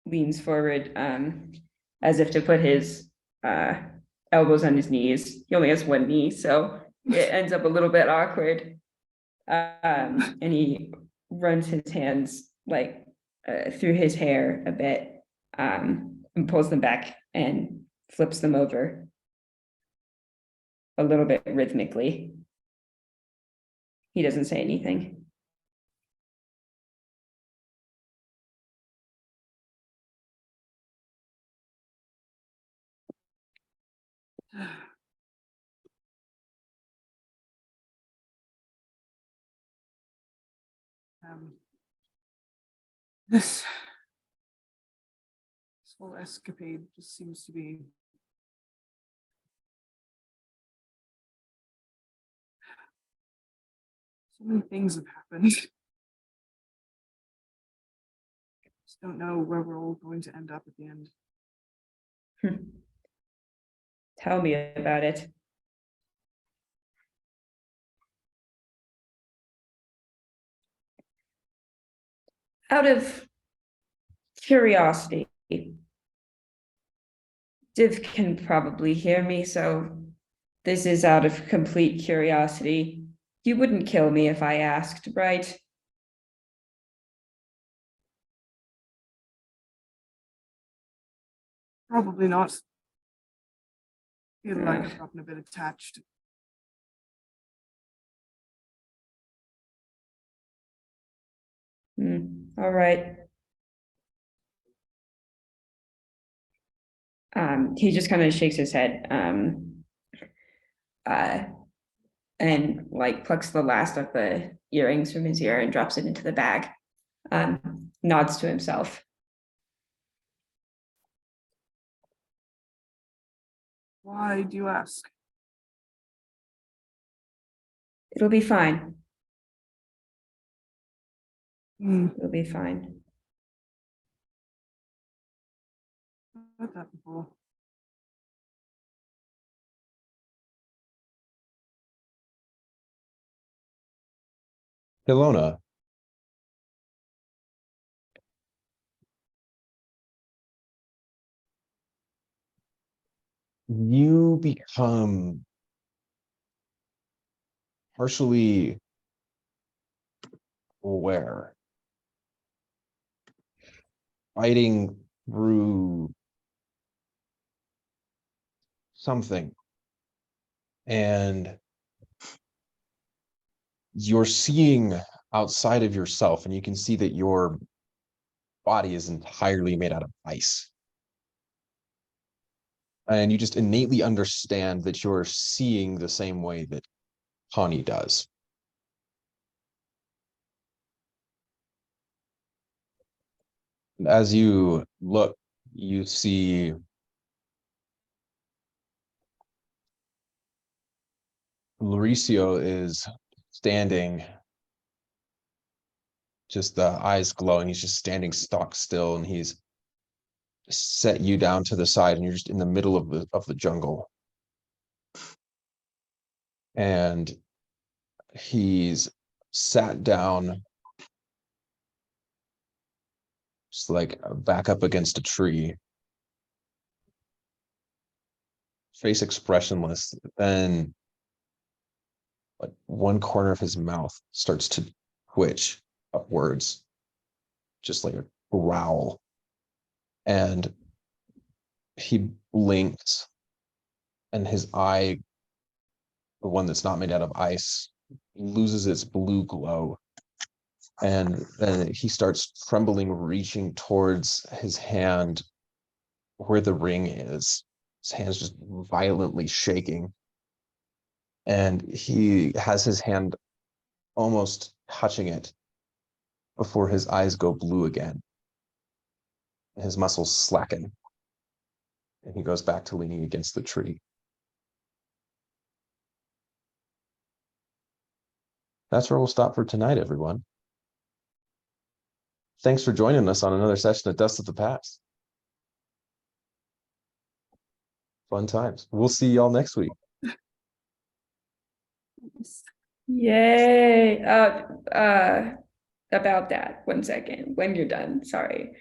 leans forward as if to put his elbows on his knees. He only has one knee, so it ends up a little bit awkward. And he runs his hands like through his hair a bit and pulls them back and flips them over a little bit rhythmically. He doesn't say anything. This whole escapade just seems to be so many things have happened. Just don't know where we're all going to end up at the end. Tell me about it. Out of curiosity, Div can probably hear me, so this is out of complete curiosity. You wouldn't kill me if I asked, right? Probably not. Feel like I've gotten a bit attached. All right. He just kind of shakes his head and like plucks the last of the earrings from his ear and drops it into the bag. Nods to himself. Why do you ask? It'll be fine. I've It'll be fine. heard that before. Caylona, you become partially aware, fighting through something, and you're seeing outside of yourself, and you can see that your body is entirely made out of ice. And you just innately understand that you're seeing the same way that Connie does. And as you look, you see Luricio is standing, just the eyes glowing. He's just standing stock still, and he's set you down to the side, and you're just in the middle of the jungle. And he's sat down, just like back up against a tree, face expressionless. Then like one corner of his mouth starts to twitch upwards, just like a growl. And he blinks, and his eye, the one that's not made out of ice, loses its blue glow. And then he starts trembling, reaching towards his hand where the ring is. His hand's just violently shaking. And he has his hand almost touching it before his eyes go blue again. His muscles slacken. And he goes back to leaning against the tree. That's where we'll stop for tonight, everyone. Thanks for joining us on another session of Dust of the Past. Fun times. We'll see y'all next week. Yay. About that, 1 second, when you're done, sorry.